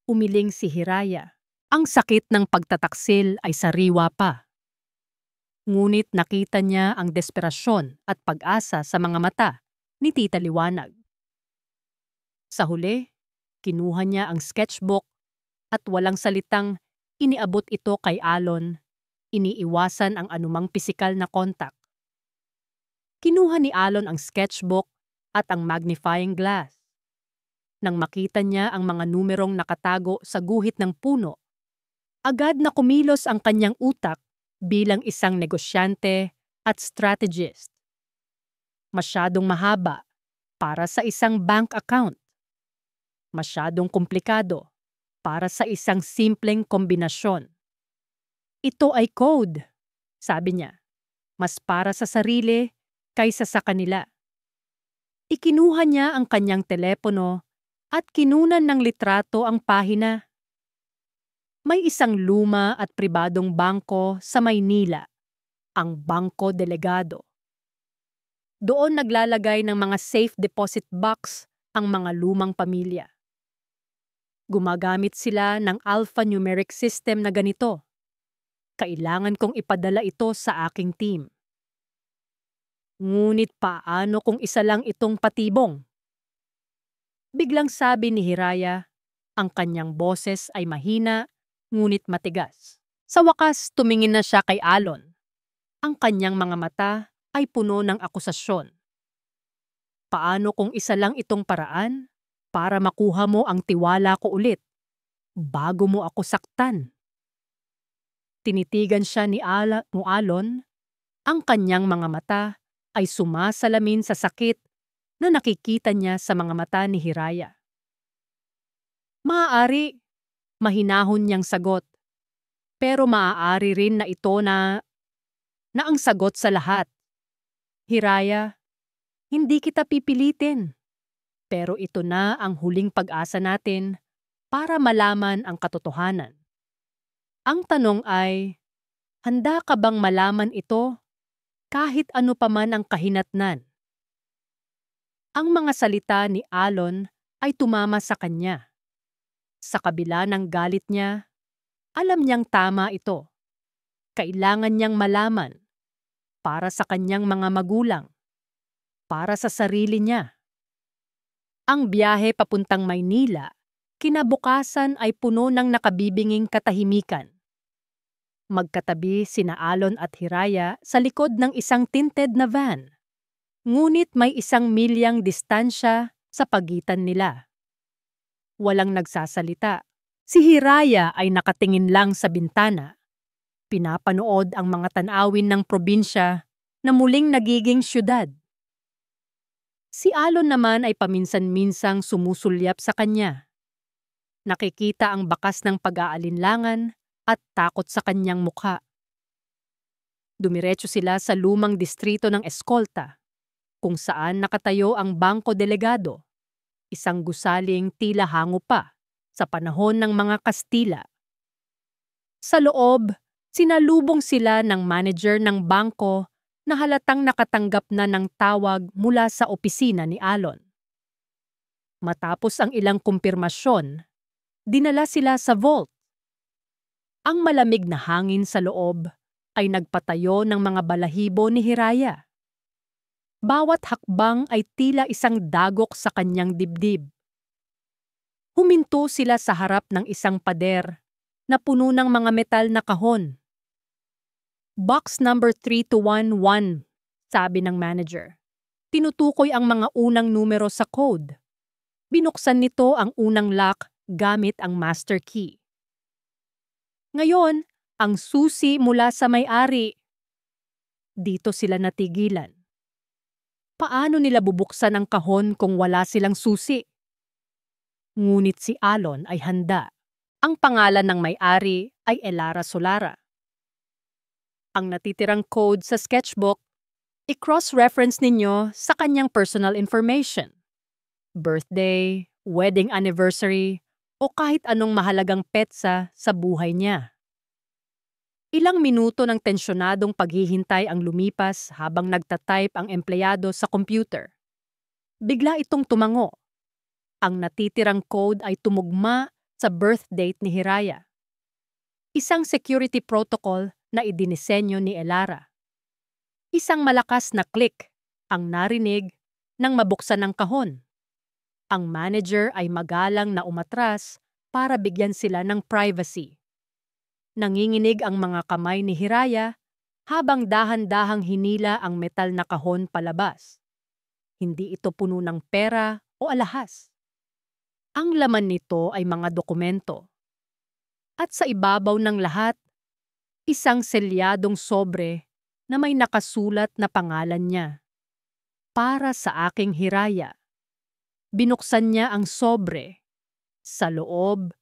umiling si Hiraya. Ang sakit ng pagtataksil ay sariwa pa. Ngunit nakita niya ang desperasyon at pag-asa sa mga mata ni Tita Liwanag. Sa huli, kinuha niya ang sketchbook at walang salitang iniabot ito kay Alon, iniiwasan ang anumang pisikal na kontak. Kinuha ni Alon ang sketchbook at ang magnifying glass. Nang makita niya ang mga numerong nakatago sa guhit ng puno, agad na kumilos ang kanyang utak bilang isang negosyante at strategist. Masyadong mahaba para sa isang bank account. Masyadong komplikado para sa isang simpleng kombinasyon. Ito ay code, sabi niya, mas para sa sarili kaysa sa kanila. Ikinuha niya ang kanyang telepono at kinunan ng litrato ang pahina. May isang luma at pribadong bangko sa Maynila, ang Bangko Delegado. Doon naglalagay ng mga safe deposit box ang mga lumang pamilya. Gumagamit sila ng alphanumeric system na ganito. Kailangan kong ipadala ito sa aking team. Ngunit paano kung isa lang itong patibong? Biglang sabi ni Hiraya, ang kanyang boses ay mahina ngunit matigas. Sa wakas, tumingin na siya kay Alon. Ang kanyang mga mata ay puno ng akusasyon. Paano kung isa lang itong paraan para makuha mo ang tiwala ko ulit bago mo ako saktan? Tinitigan siya ni Alon, ang kanyang mga mata ay sumasalamin sa sakit na nakikita niya sa mga mata ni Hiraya. Maaari, mahinahon niyang sagot, pero maaari rin na ito na ang sagot sa lahat. Hiraya, hindi kita pipilitin, pero ito na ang huling pag-asa natin para malaman ang katotohanan. Ang tanong ay, handa ka bang malaman ito kahit ano pa man ang kahinatnan? Ang mga salita ni Alon ay tumama sa kanya. Sa kabila ng galit niya, alam niyang tama ito. Kailangan niyang malaman para sa kanyang mga magulang, para sa sarili niya. Ang biyahe papuntang Maynila, kinabukasan ay puno ng nakabibinging katahimikan. Magkatabi sina Alon at Hiraya sa likod ng isang tinted na van. Ngunit may 1 milyang distansya sa pagitan nila. Walang nagsasalita. Si Hiraya ay nakatingin lang sa bintana. Pinapanood ang mga tanawin ng probinsya na muling nagiging syudad. Si Alon naman ay paminsan-minsang sumusulyap sa kanya. Nakikita ang bakas ng pag-aalinlangan at takot sa kanyang mukha. Dumiretso sila sa lumang distrito ng Escolta, kung saan nakatayo ang Bangko Delegado, isang gusaling tila hango pa sa panahon ng mga Kastila. Sa loob, sinalubong sila ng manager ng bangko na halatang nakatanggap na ng tawag mula sa opisina ni Alon. Matapos ang ilang kumpirmasyon, dinala sila sa vault. Ang malamig na hangin sa loob ay nagpatayo ng mga balahibo ni Hiraya. Bawat hakbang ay tila isang dagok sa kanyang dibdib. Huminto sila sa harap ng isang pader na puno ng mga metal na kahon. Box number 3211, sabi ng manager. Tinutukoy ang mga unang numero sa code. Binuksan nito ang unang lock gamit ang master key. Ngayon, ang susi mula sa may-ari. Dito sila natigilan. Paano nila bubuksan ang kahon kung wala silang susi? Ngunit si Alon ay handa. Ang pangalan ng may-ari ay Elara Solara. Ang natitirang code sa sketchbook, i-cross-reference ninyo sa kanyang personal information. Birthday, wedding anniversary, o kahit anong mahalagang petsa sa buhay niya. Ilang minuto ng tensyonadong paghihintay ang lumipas habang nagtatype ang empleyado sa computer. Bigla itong tumango. Ang natitirang code ay tumugma sa birth date ni Hiraya. Isang security protocol na idinisenyo ni Elara. Isang malakas na click ang narinig nang mabuksan ang kahon. Ang manager ay magalang na umatras para bigyan sila ng privacy. Nanginginig ang mga kamay ni Hiraya habang dahan-dahang hinila ang metal na kahon palabas. Hindi ito puno ng pera o alahas. Ang laman nito ay mga dokumento. At sa ibabaw ng lahat, isang selyadong sobre na may nakasulat na pangalan niya. Para sa aking Hiraya. Binuksan niya ang sobre. Sa loob,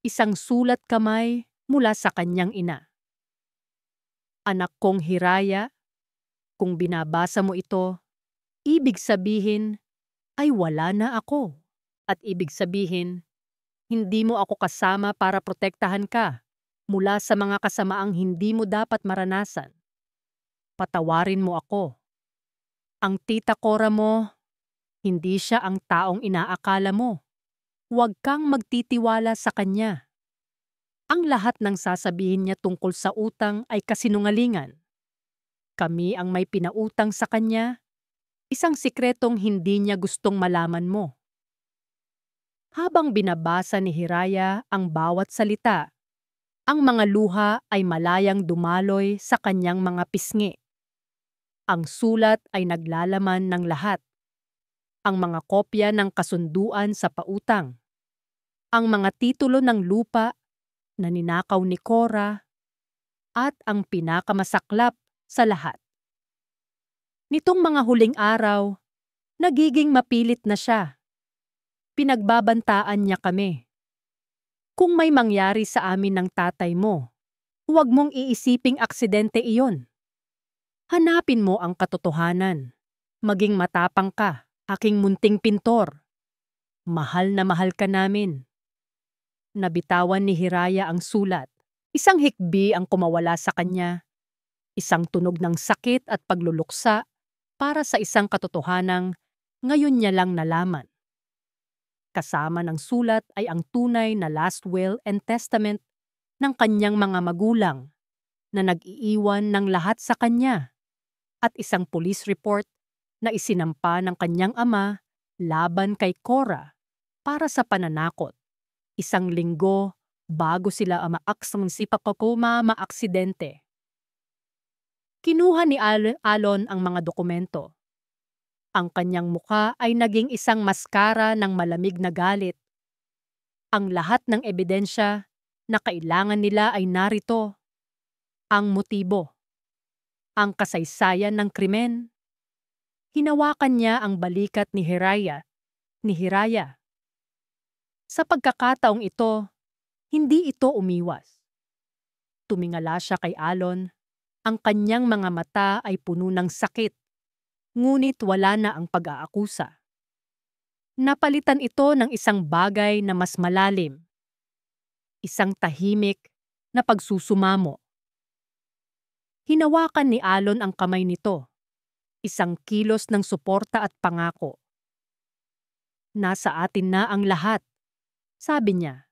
isang sulat kamay mula sa kanyang ina. Anak kong Hiraya, kung binabasa mo ito, ibig sabihin ay wala na ako. At ibig sabihin, hindi mo ako kasama para protektahan ka mula sa mga kasamaang hindi mo dapat maranasan. Patawarin mo ako. Ang tita Cora mo, hindi siya ang taong inaakala mo. Huwag kang magtitiwala sa kanya. Ang lahat ng sasabihin niya tungkol sa utang ay kasinungalingan. Kami ang may pinautang sa kanya, isang sikretong hindi niya gustong malaman mo. Habang binabasa ni Hiraya ang bawat salita, ang mga luha ay malayang dumaloy sa kanyang mga pisngi. Ang sulat ay naglalaman ng lahat. Ang mga kopya ng kasunduan sa pautang. Ang mga titulo ng lupa na ninakaw ni Cora at ang pinakamasaklap sa lahat. Nitong mga huling araw, nagiging mapilit na siya. Pinagbabantaan niya kami. Kung may mangyari sa amin ng tatay mo, huwag mong iisiping aksidente iyon. Hanapin mo ang katotohanan. Maging matapang ka, aking munting pintor. Mahal na mahal ka namin. Nabitawan ni Hiraya ang sulat. Isang hikbi ang kumawala sa kanya. Isang tunog ng sakit at pagluluksa para sa isang katotohanang ngayon niya lang nalaman. Kasama ng sulat ay ang tunay na last will and testament ng kanyang mga magulang na nag-iiwan ng lahat sa kanya at isang police report na isinampa ng kanyang ama laban kay Cora para sa pananakot. Isang linggo bago sila maaksang si Papakoma maaksidente. Kinuha ni Alon ang mga dokumento. Ang kanyang muka ay naging isang maskara ng malamig na galit. Ang lahat ng ebidensya na kailangan nila ay narito. Ang motibo. Ang kasaysayan ng krimen. Hinawakan niya ang balikat ni Hiraya. Sa pagkakataong ito, hindi ito umiwas. Tumingala siya kay Alon. Ang kanyang mga mata ay puno ng sakit, ngunit wala na ang pag-aakusa. Napalitan ito ng isang bagay na mas malalim. Isang tahimik na pagsusumamo. Hinawakan ni Alon ang kamay nito. Isang kilos ng suporta at pangako. Nasa atin na ang lahat. Sabi niya,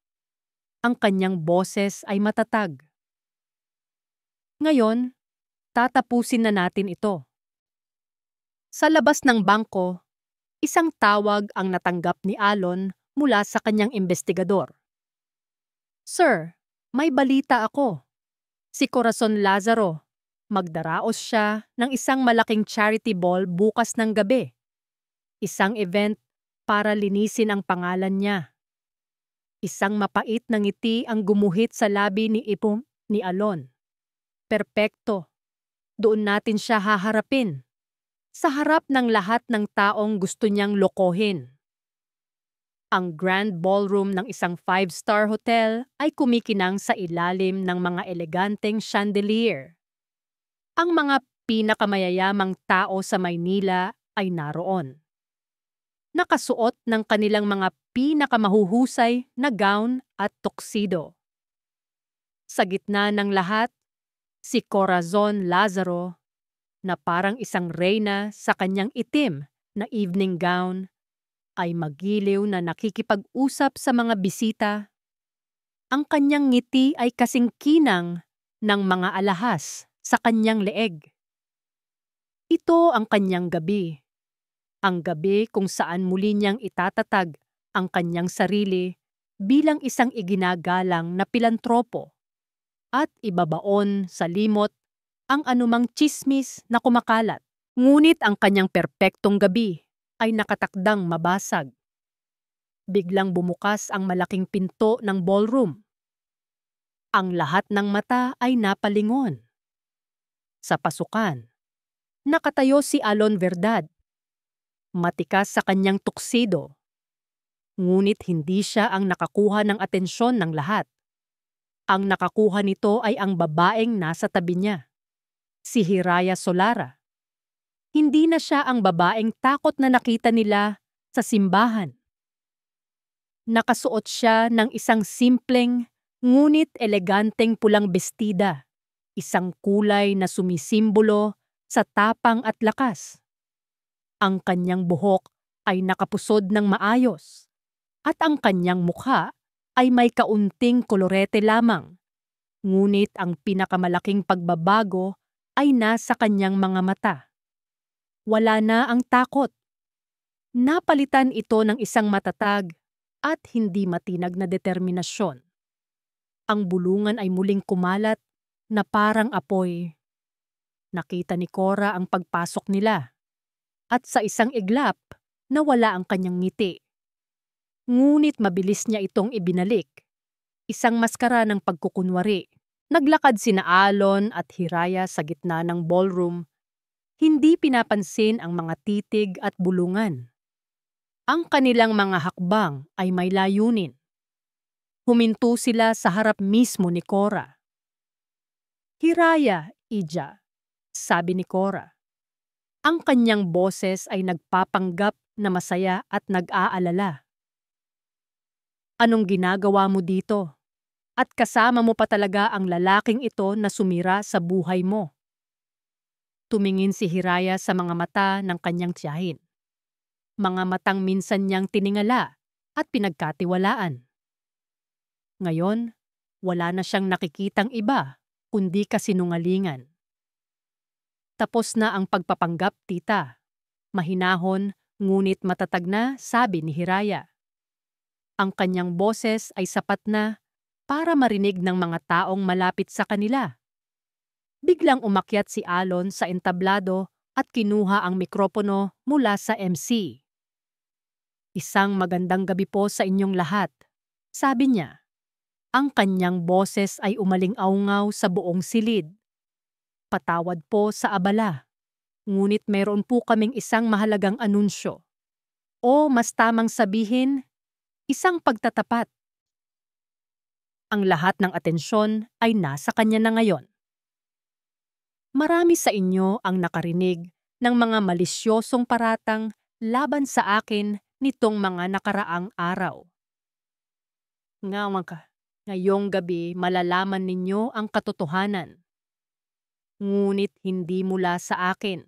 ang kanyang boses ay matatag. Ngayon, tatapusin na natin ito. Sa labas ng bangko, isang tawag ang natanggap ni Alon mula sa kanyang investigador. Sir, may balita ako. Si Corazon Lazaro, magdaraos siya ng isang malaking charity ball bukas ng gabi. Isang event para linisin ang pangalan niya. Isang mapait na ngiti ang gumuhit sa labi ni Alon. Perpekto. Doon natin siya haharapin. Sa harap ng lahat ng taong gusto niyang lokohin. Ang grand ballroom ng isang 5-star hotel ay kumikinang sa ilalim ng mga eleganteng chandelier. Ang mga pinakamayayamang tao sa Maynila ay naroon. Nakasuot ng kanilang mga pinakamahuhusay na gown at tuxedo. Sa gitna ng lahat, si Corazon Lazaro na parang isang reyna sa kanyang itim na evening gown ay magiliw na nakikipag-usap sa mga bisita. Ang kanyang ngiti ay kasing kinang ng mga alahas sa kanyang leeg. Ito ang kanyang gabi. Ang gabi kung saan muli niyang itatatag ang kanyang sarili bilang isang iginagalang na pilantropo at ibabaon sa limot ang anumang tsismis na kumakalat. Ngunit ang kanyang perpektong gabi ay nakatakdang mabasag. Biglang bumukas ang malaking pinto ng ballroom. Ang lahat ng mata ay napalingon. Sa pasukan, nakatayo si Alon Verdad. Matikas sa kanyang tuksido. Ngunit hindi siya ang nakakuha ng atensyon ng lahat. Ang nakakuha nito ay ang babaeng nasa tabi niya, si Hiraya Solara. Hindi na siya ang babaeng takot na nakita nila sa simbahan. Nakasuot siya ng isang simpleng ngunit eleganteng pulang bestida, isang kulay na sumisimbolo sa tapang at lakas. Ang kanyang buhok ay nakapusod ng maayos at ang kanyang mukha ay may kaunting kolorete lamang. Ngunit ang pinakamalaking pagbabago ay nasa kanyang mga mata. Wala na ang takot. Napalitan ito ng isang matatag at hindi matinag na determinasyon. Ang bulungan ay muling kumalat na parang apoy. Nakita ni Cora ang pagpasok nila at sa isang iglap nawala ang kanyang ngiti. Ngunit mabilis niya itong ibinalik. Isang maskara ng pagkukunwari. Naglakad sina Alon at Hiraya sa gitna ng ballroom. Hindi pinapansin ang mga titig at bulungan. Ang kanilang mga hakbang ay may layunin. Huminto sila sa harap mismo ni Cora. "Hiraya, Ija," sabi ni Cora. Ang kanyang boses ay nagpapanggap na masaya at nag-aalala. "Anong ginagawa mo dito? At kasama mo pa talaga ang lalaking ito na sumira sa buhay mo?" Tumingin si Hiraya sa mga mata ng kanyang tiyahin. Mga matang minsan niyang tiningala at pinagkatiwalaan. Ngayon, wala na siyang nakikitang iba kundi kasinungalingan. "Tapos na ang pagpapanggap, tita." Mahinahon ngunit matatag na sabi ni Hiraya. Ang kanyang boses ay sapat na para marinig ng mga taong malapit sa kanila. Biglang umakyat si Alon sa entablado at kinuha ang mikropono mula sa MC. "Isang magandang gabi po sa inyong lahat," sabi niya. Ang kanyang boses ay umaling-aungaw sa buong silid. "Patawad po sa abala. Ngunit mayroon po kaming isang mahalagang anunsyo. O mas tamang sabihin, isang pagtatapat." Ang lahat ng atensyon ay nasa kanya na ngayon. "Marami sa inyo ang nakarinig ng mga malisyosong paratang laban sa akin nitong mga nakaraang araw. Ngayong gabi malalaman ninyo ang katotohanan. Ngunit hindi mula sa akin."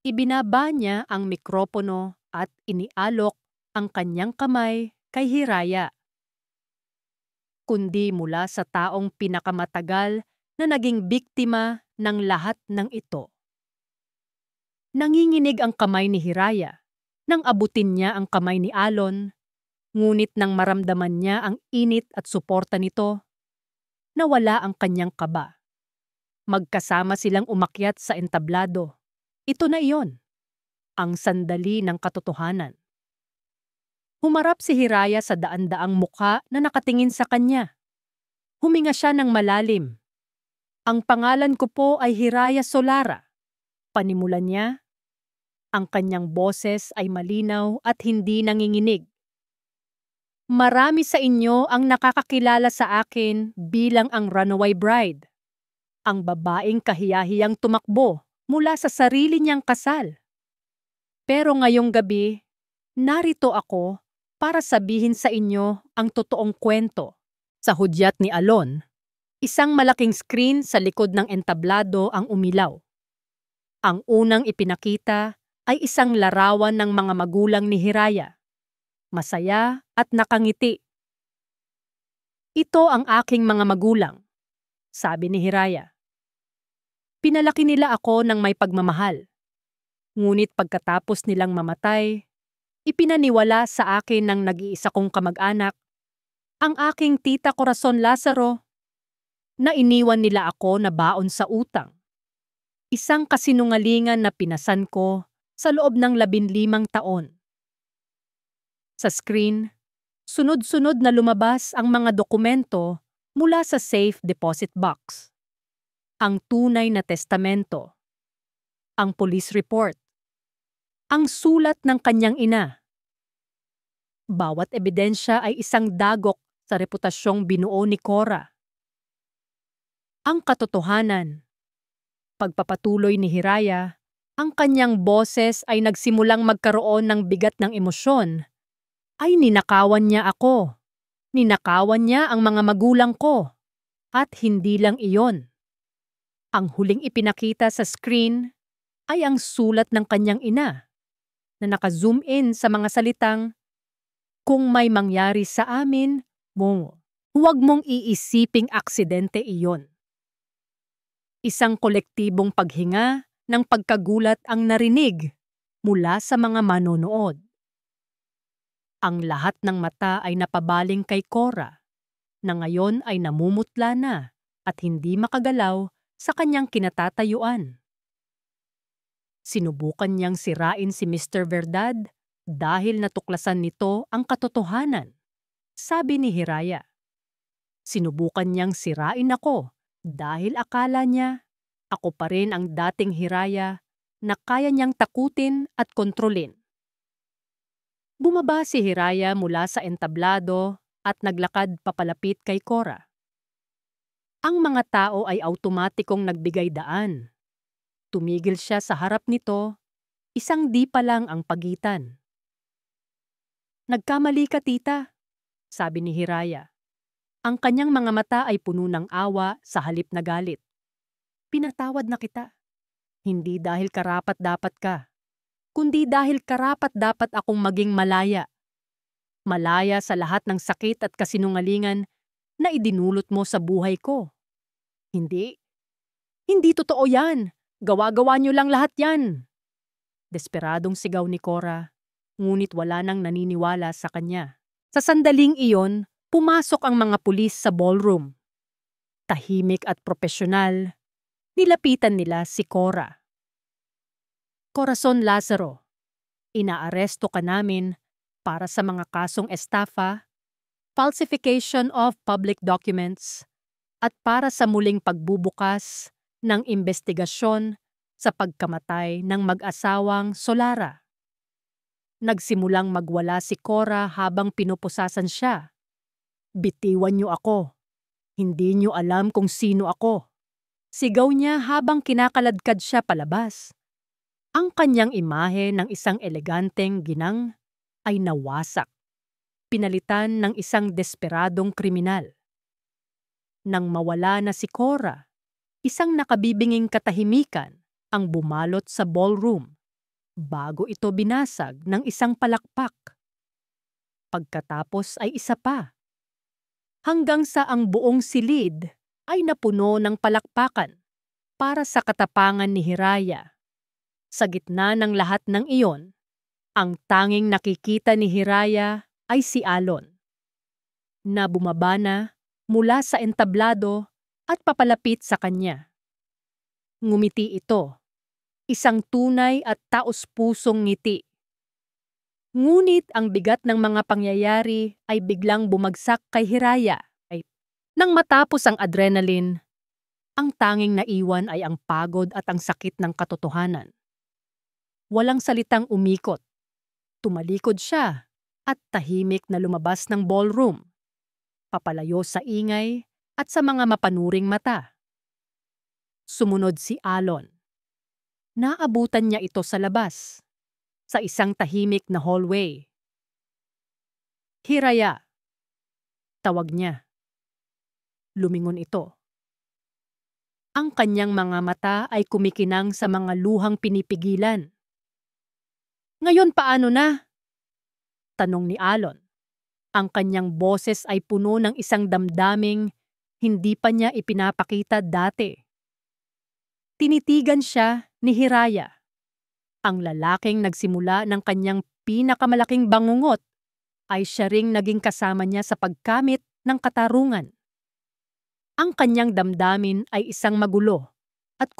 Ibinaba niya ang mikropono at inialok ang kanyang kamay kay Hiraya. "Kundi mula sa taong pinakamatagal na naging biktima ng lahat ng ito." Nanginginig ang kamay ni Hiraya nang abutin niya ang kamay ni Alon, ngunit nang maramdaman niya ang init at suporta nito, nawala ang kanyang kaba. Magkasama silang umakyat sa entablado. Ito na iyon, ang sandali ng katotohanan. Humarap si Hiraya sa daan-daang mukha na nakatingin sa kanya. Huminga siya ng malalim. "Ang pangalan ko po ay Hiraya Solara." Panimulan niya. Ang kanyang boses ay malinaw at hindi nanginginig. "Marami sa inyo ang nakakakilala sa akin bilang ang runaway bride, ang babaeng kahiyahiyang tumakbo mula sa sarili niyang kasal. Pero ngayong gabi, narito ako para sabihin sa inyo ang totoong kwento." Sa hudyat ni Alon, isang malaking screen sa likod ng entablado ang umilaw. Ang unang ipinakita ay isang larawan ng mga magulang ni Hiraya. Masaya at nakangiti. "Ito ang aking mga magulang," sabi ni Hiraya. "Pinalaki nila ako ng may pagmamahal. Ngunit pagkatapos nilang mamatay, ipinaniwala sa akin ng nag-iisa kong kamag-anak, ang aking tita Corazon Lazaro, na iniwan nila ako na baon sa utang. Isang kasinungalingan na pinasan ko sa loob ng 15 taon. Sa screen, sunod-sunod na lumabas ang mga dokumento mula sa safe deposit box. Ang tunay na testamento, ang police report, ang sulat ng kanyang ina. Bawat ebidensya ay isang dagok sa reputasyong binuo ni Cora. Ang katotohanan, pagpapatuloy ni Hiraya, ang kanyang boses ay nagsimulang magkaroon ng bigat ng emosyon, ay ninakawan niya ako. Ninakawan niya ang mga magulang ko. At hindi lang iyon. Ang huling ipinakita sa screen ay ang sulat ng kanyang ina na naka-zoom in sa mga salitang, "Kung may mangyari sa amin, huwag mong iisiping aksidente iyon." Isang kolektibong paghinga ng pagkagulat ang narinig mula sa mga manonood. Ang lahat ng mata ay napabaling kay Cora, na ngayon ay namumutla na at hindi makagalaw sa kanyang kinatatayuan. Sinubukan niyang sirain si Mr. Verdad dahil natuklasan nito ang katotohanan, sabi ni Hiraya. Sinubukan niyang sirain ako dahil akala niya ako pa rin ang dating Hiraya na kaya niyang takutin at kontrolin. Bumaba si Hiraya mula sa entablado at naglakad papalapit kay Cora. Ang mga tao ay automatikong nagbigay daan. Tumigil siya sa harap nito, isang di pa lang ang pagitan. "Nagkamali ka, tita," sabi ni Hiraya. Ang kanyang mga mata ay puno ng awa sa halip na galit. "Pinatawad na kita. Hindi dahil karapat-dapat ka, kundi dahil karapat-dapat akong maging malaya. Malaya sa lahat ng sakit at kasinungalingan na idinulot mo sa buhay ko." "Hindi. Hindi totoo yan. Gawa-gawa niyo lang lahat yan." Desperadong sigaw ni Cora, ngunit wala nang naniniwala sa kanya. Sa sandaling iyon, pumasok ang mga pulis sa ballroom. Tahimik at propesyonal, nilapitan nila si Cora. "Corazon Lazaro, inaaresto ka namin para sa mga kasong estafa, falsification of public documents, at para sa muling pagbubukas ng investigasyon sa pagkamatay ng mag-asawang Solara." Nagsimulang magwala si Cora habang pinupusasan siya. "Bitiwan niyo ako. Hindi niyo alam kung sino ako." Sigaw niya habang kinakaladkad siya palabas. Ang kanyang imahe ng isang eleganteng ginang ay nawasak, pinalitan ng isang desperadong kriminal. Nang mawala na si Cora, isang nakabibinging katahimikan ang bumalot sa ballroom bago ito binasag ng isang palakpak. Pagkatapos ay isa pa. Hanggang sa ang buong silid ay napuno ng palakpakan para sa katapangan ni Hiraya. Sa gitna ng lahat ng iyon, ang tanging nakikita ni Hiraya ay si Alon, na bumaba na mula sa entablado at papalapit sa kanya. Ngumiti ito, isang tunay at taos-pusong ngiti. Ngunit ang bigat ng mga pangyayari ay biglang bumagsak kay Hiraya. Nang matapos ang adrenaline, ang tanging naiwan ay ang pagod at ang sakit ng katotohanan. Walang salitang umikot. Tumalikod siya at tahimik na lumabas ng ballroom, papalayo sa ingay at sa mga mapanuring mata. Sumunod si Alon. Naabutan niya ito sa labas, sa isang tahimik na hallway. "Hiraya," tawag niya. Lumingon ito. Ang kanyang mga mata ay kumikinang sa mga luhang pinipigilan. "Ngayon paano na?" tanong ni Alon. Ang kanyang boses ay puno ng isang damdaming hindi pa niya ipinapakita dati. Tinitigan siya ni Hiraya. Ang lalaking nagsimula ng kanyang pinakamalaking bangungot ay siya ring naging kasama niya sa pagkamit ng katarungan. Ang kanyang damdamin ay isang magulo at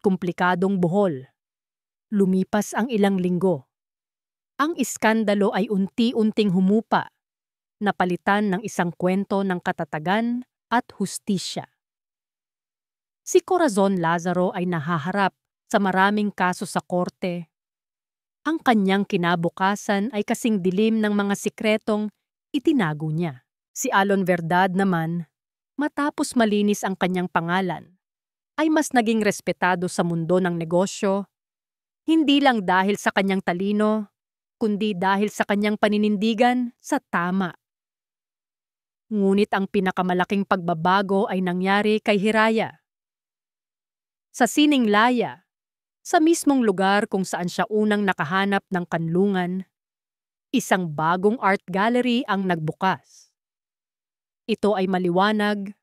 komplikadong buhol. Lumipas ang ilang linggo. Ang iskandalo ay unti-unting humupa, napalitan ng isang kwento ng katatagan at hustisya. Si Corazon Lazaro ay nahaharap sa maraming kaso sa korte. Ang kanyang kinabukasan ay kasing dilim ng mga sikretong itinago niya. Si Alon Verdad naman, matapos malinis ang kanyang pangalan, ay mas naging respetado sa mundo ng negosyo, hindi lang dahil sa kanyang talino, kundi dahil sa kanyang paninindigan sa tama. Ngunit ang pinakamalaking pagbabago ay nangyari kay Hiraya. Sa Sining Laya, sa mismong lugar kung saan siya unang nakahanap ng kanlungan, isang bagong art gallery ang nagbukas. Ito ay maliwanag,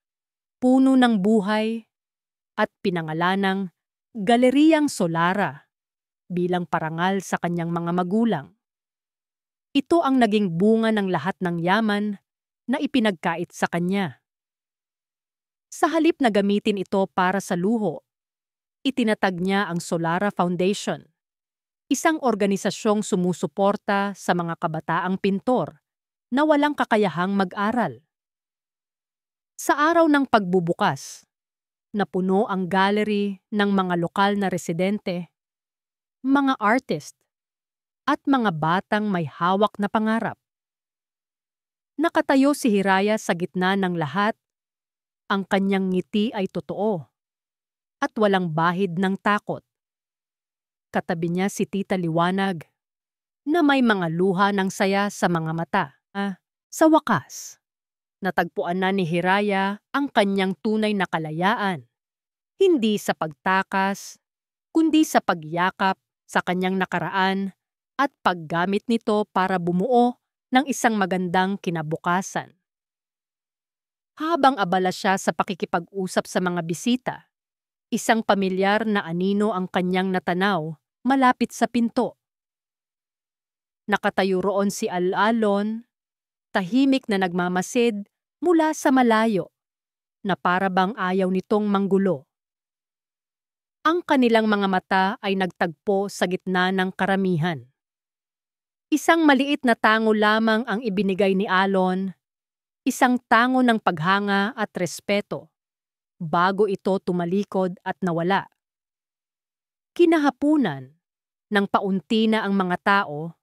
puno ng buhay, at pinangalanang Galeriyang Solara bilang parangal sa kanyang mga magulang. Ito ang naging bunga ng lahat ng yaman na ipinagkait sa kanya. Sa halip na gamitin ito para sa luho, itinatag niya ang Solara Foundation, isang organisasyong sumusuporta sa mga kabataang pintor na walang kakayahang mag-aral. Sa araw ng pagbubukas, napuno ang gallery ng mga lokal na residente, mga artist, at mga batang may hawak na pangarap. Nakatayo si Hiraya sa gitna ng lahat, ang kanyang ngiti ay totoo at walang bahid ng takot. Katabi niya si Tita Liwanag na may mga luha ng saya sa mga mata. Sa wakas, natagpuan na ni Hiraya ang kanyang tunay na kalayaan, hindi sa pagtakas, kundi sa pagyakap sa kanyang nakaraan at paggamit nito para bumuo ng isang magandang kinabukasan. Habang abala siya sa pakikipag-usap sa mga bisita, isang pamilyar na anino ang kanyang natanaw malapit sa pinto. Nakatayo roon si Alon, tahimik na nagmamasid mula sa malayo, na para bang ayaw nitong manggulo. Ang kanilang mga mata ay nagtagpo sa gitna ng karamihan. Isang maliit na tango lamang ang ibinigay ni Alon, isang tango ng paghanga at respeto, bago ito tumalikod at nawala. Kinahapunan, nang paunti na ang mga tao,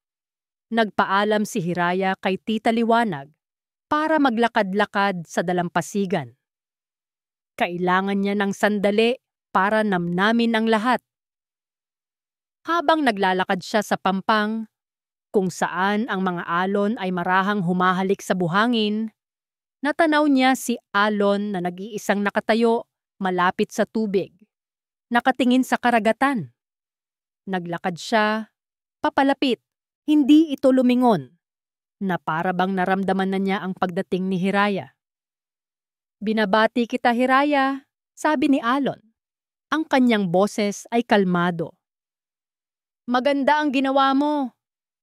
nagpaalam si Hiraya kay Tita Liwanag para maglakad-lakad sa dalampasigan. Kailangan niya ng sandali para namnamin ang lahat. Habang naglalakad siya sa pampang, kung saan ang mga alon ay marahang humahalik sa buhangin, natanaw niya si Alon na nag-iisang nakatayo malapit sa tubig, nakatingin sa karagatan. Naglakad siya, papalapit, hindi ito lumingon, na para bang naramdaman na niya ang pagdating ni Hiraya. "Binabati kita, Hiraya," sabi ni Alon. Ang kanyang boses ay kalmado. "Maganda ang ginawa mo.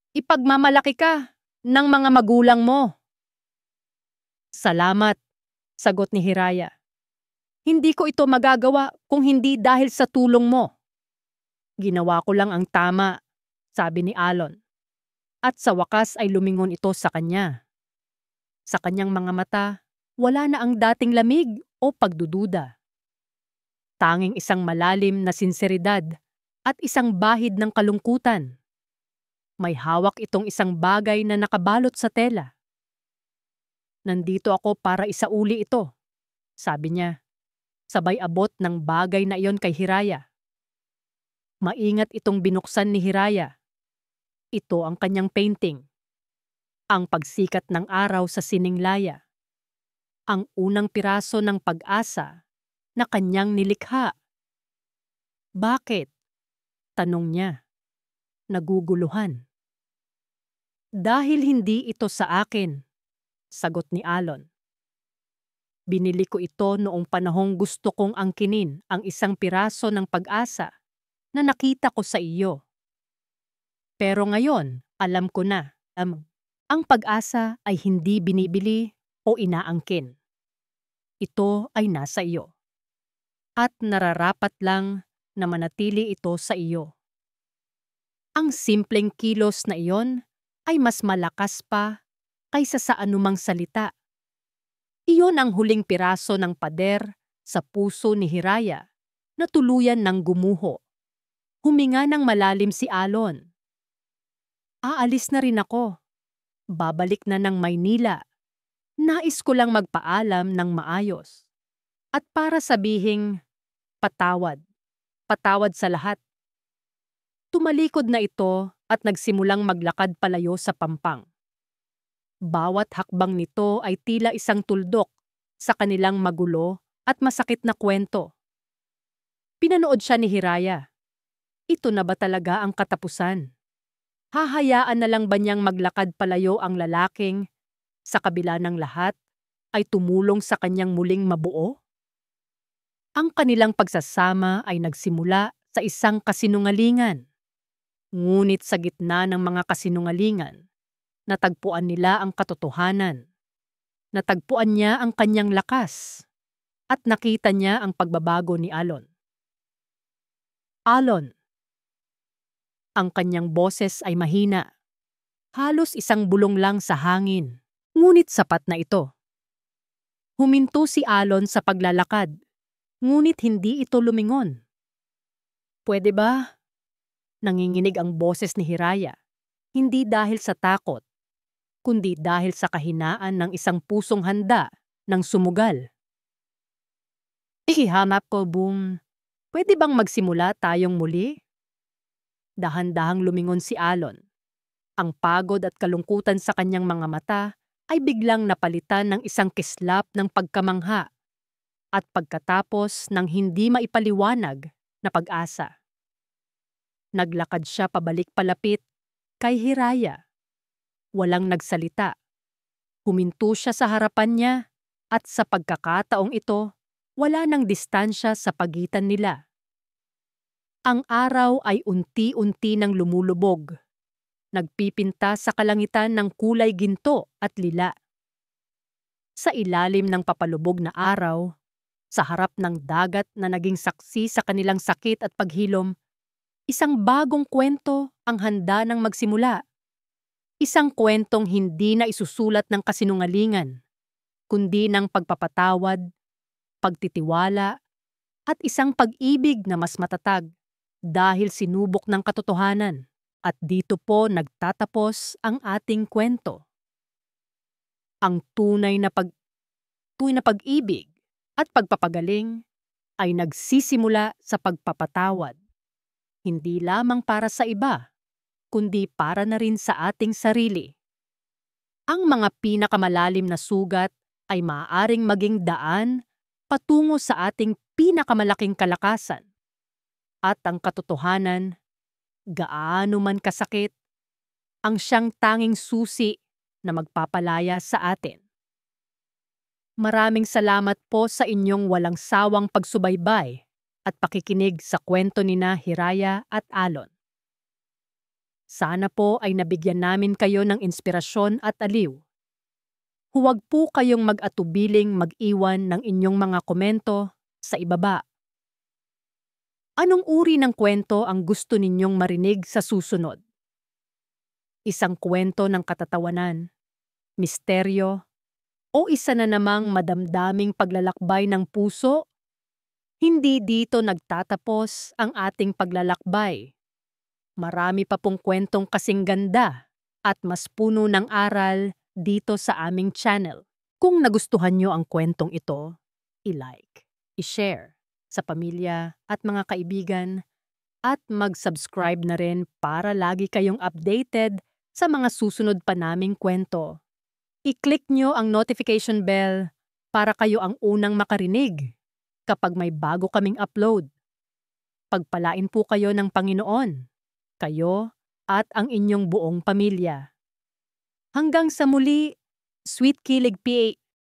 Ipagmamalaki ka ng mga magulang mo." "Salamat," sagot ni Hiraya. "Hindi ko ito magagawa kung hindi dahil sa tulong mo." "Ginawa ko lang ang tama," sabi ni Alon. At sa wakas ay lumingon ito sa kanya. Sa kanyang mga mata, wala na ang dating lamig o pagdududa. Tanging isang malalim na sinseridad at isang bahid ng kalungkutan. May hawak itong isang bagay na nakabalot sa tela. "Nandito ako para isauli ito," sabi niya. Sabay abot ng bagay na iyon kay Hiraya. Maingat itong binuksan ni Hiraya. Ito ang kanyang painting. Ang pagsikat ng araw sa Sining Laya. Ang unang piraso ng pag-asa na kanyang nilikha. "Bakit?" tanong niya. Naguguluhan. "Dahil hindi ito sa akin," sagot ni Alon. "Binili ko ito noong panahong gusto kong angkinin ang isang piraso ng pag-asa na nakita ko sa iyo. Pero ngayon, alam ko na, ang pag-asa ay hindi binibili o inaangkin. Ito ay nasa iyo. At nararapat lang na manatili ito sa iyo. Ang simpleng kilos na iyon ay mas malakas pa kaysa sa anumang salita. Iyon ang huling piraso ng pader sa puso ni Hiraya na tuluyan ng gumuho. Huminga ng malalim si Alon. Aalis na rin ako. Babalik na ng Maynila. Nais ko lang magpaalam ng maayos. At para sabihing, patawad. Patawad sa lahat. Tumalikod na ito at nagsimulang maglakad palayo sa pampang. Bawat hakbang nito ay tila isang tuldok sa kanilang magulo at masakit na kwento. Pinanood siya ni Hiraya. Ito na ba talaga ang katapusan? Hahayaan na lang ba niyang maglakad palayo ang lalaking, sa kabila ng lahat, ay tumulong sa kanyang muling mabuo? Ang kanilang pagsasama ay nagsimula sa isang kasinungalingan. Ngunit sa gitna ng mga kasinungalingan, natagpuan nila ang katotohanan. Natagpuan niya ang kanyang lakas at nakita niya ang pagbabago ni Alon. Alon. Ang kanyang boses ay mahina. Halos isang bulong lang sa hangin, ngunit sapat na ito. Huminto si Alon sa paglalakad, ngunit hindi ito lumingon. Pwede ba? Nanginginig ang boses ni Hiraya, hindi dahil sa takot, kundi dahil sa kahinaan ng isang pusong handa ng sumugal. Ikihanap ko, Boom. Pwede bang magsimula tayong muli? Dahan-dahang lumingon si Alon. Ang pagod at kalungkutan sa kanyang mga mata ay biglang napalitan ng isang kislap ng pagkamangha at pagkatapos ng hindi maipaliwanag na pag-asa. Naglakad siya pabalik palapit kay Hiraya. Walang nagsalita. Huminto siya sa harapan niya at sa pagkakataong ito, wala nang distansya sa pagitan nila. Ang araw ay unti-unti nang lumulubog. Nagpipinta sa kalangitan ng kulay ginto at lila. Sa ilalim ng papalubog na araw, sa harap ng dagat na naging saksi sa kanilang sakit at paghilom, isang bagong kwento ang handa ng magsimula. Isang kwentong hindi na isusulat ng kasinungalingan, kundi ng pagpapatawad, pagtitiwala, at isang pag-ibig na mas matatag dahil sinubok ng katotohanan. At dito po nagtatapos ang ating kwento. Ang tunay na pag-ibig at pagpapagaling ay nagsisimula sa pagpapatawad. Hindi lamang para sa iba, kundi para na rin sa ating sarili. Ang mga pinakamalalim na sugat ay maaaring maging daan patungo sa ating pinakamalaking kalakasan. At ang katotohanan, gaano man kasakit, ang siyang tanging susi na magpapalaya sa atin. Maraming salamat po sa inyong walang sawang pagsubaybay at pakikinig sa kwento nina Hiraya at Alon. Sana po ay nabigyan namin kayo ng inspirasyon at aliw. Huwag po kayong mag-atubiling mag-iwan ng inyong mga komento sa ibaba. Anong uri ng kwento ang gusto ninyong marinig sa susunod? Isang kwento ng katatawanan, misteryo, o isa na namang madamdaming paglalakbay ng puso? Hindi dito nagtatapos ang ating paglalakbay. Marami pa pong kwentong kasing ganda at mas puno ng aral dito sa aming channel. Kung nagustuhan nyo ang kwentong ito, i-like, i-share sa pamilya at mga kaibigan at mag-subscribe na rin para lagi kayong updated sa mga susunod pa naming kwento. I-click nyo ang notification bell para kayo ang unang makarinig kapag may bago kaming upload. Pagpalain po kayo ng Panginoon, kayo at ang inyong buong pamilya. Hanggang sa muli, Sweet Kilig PH.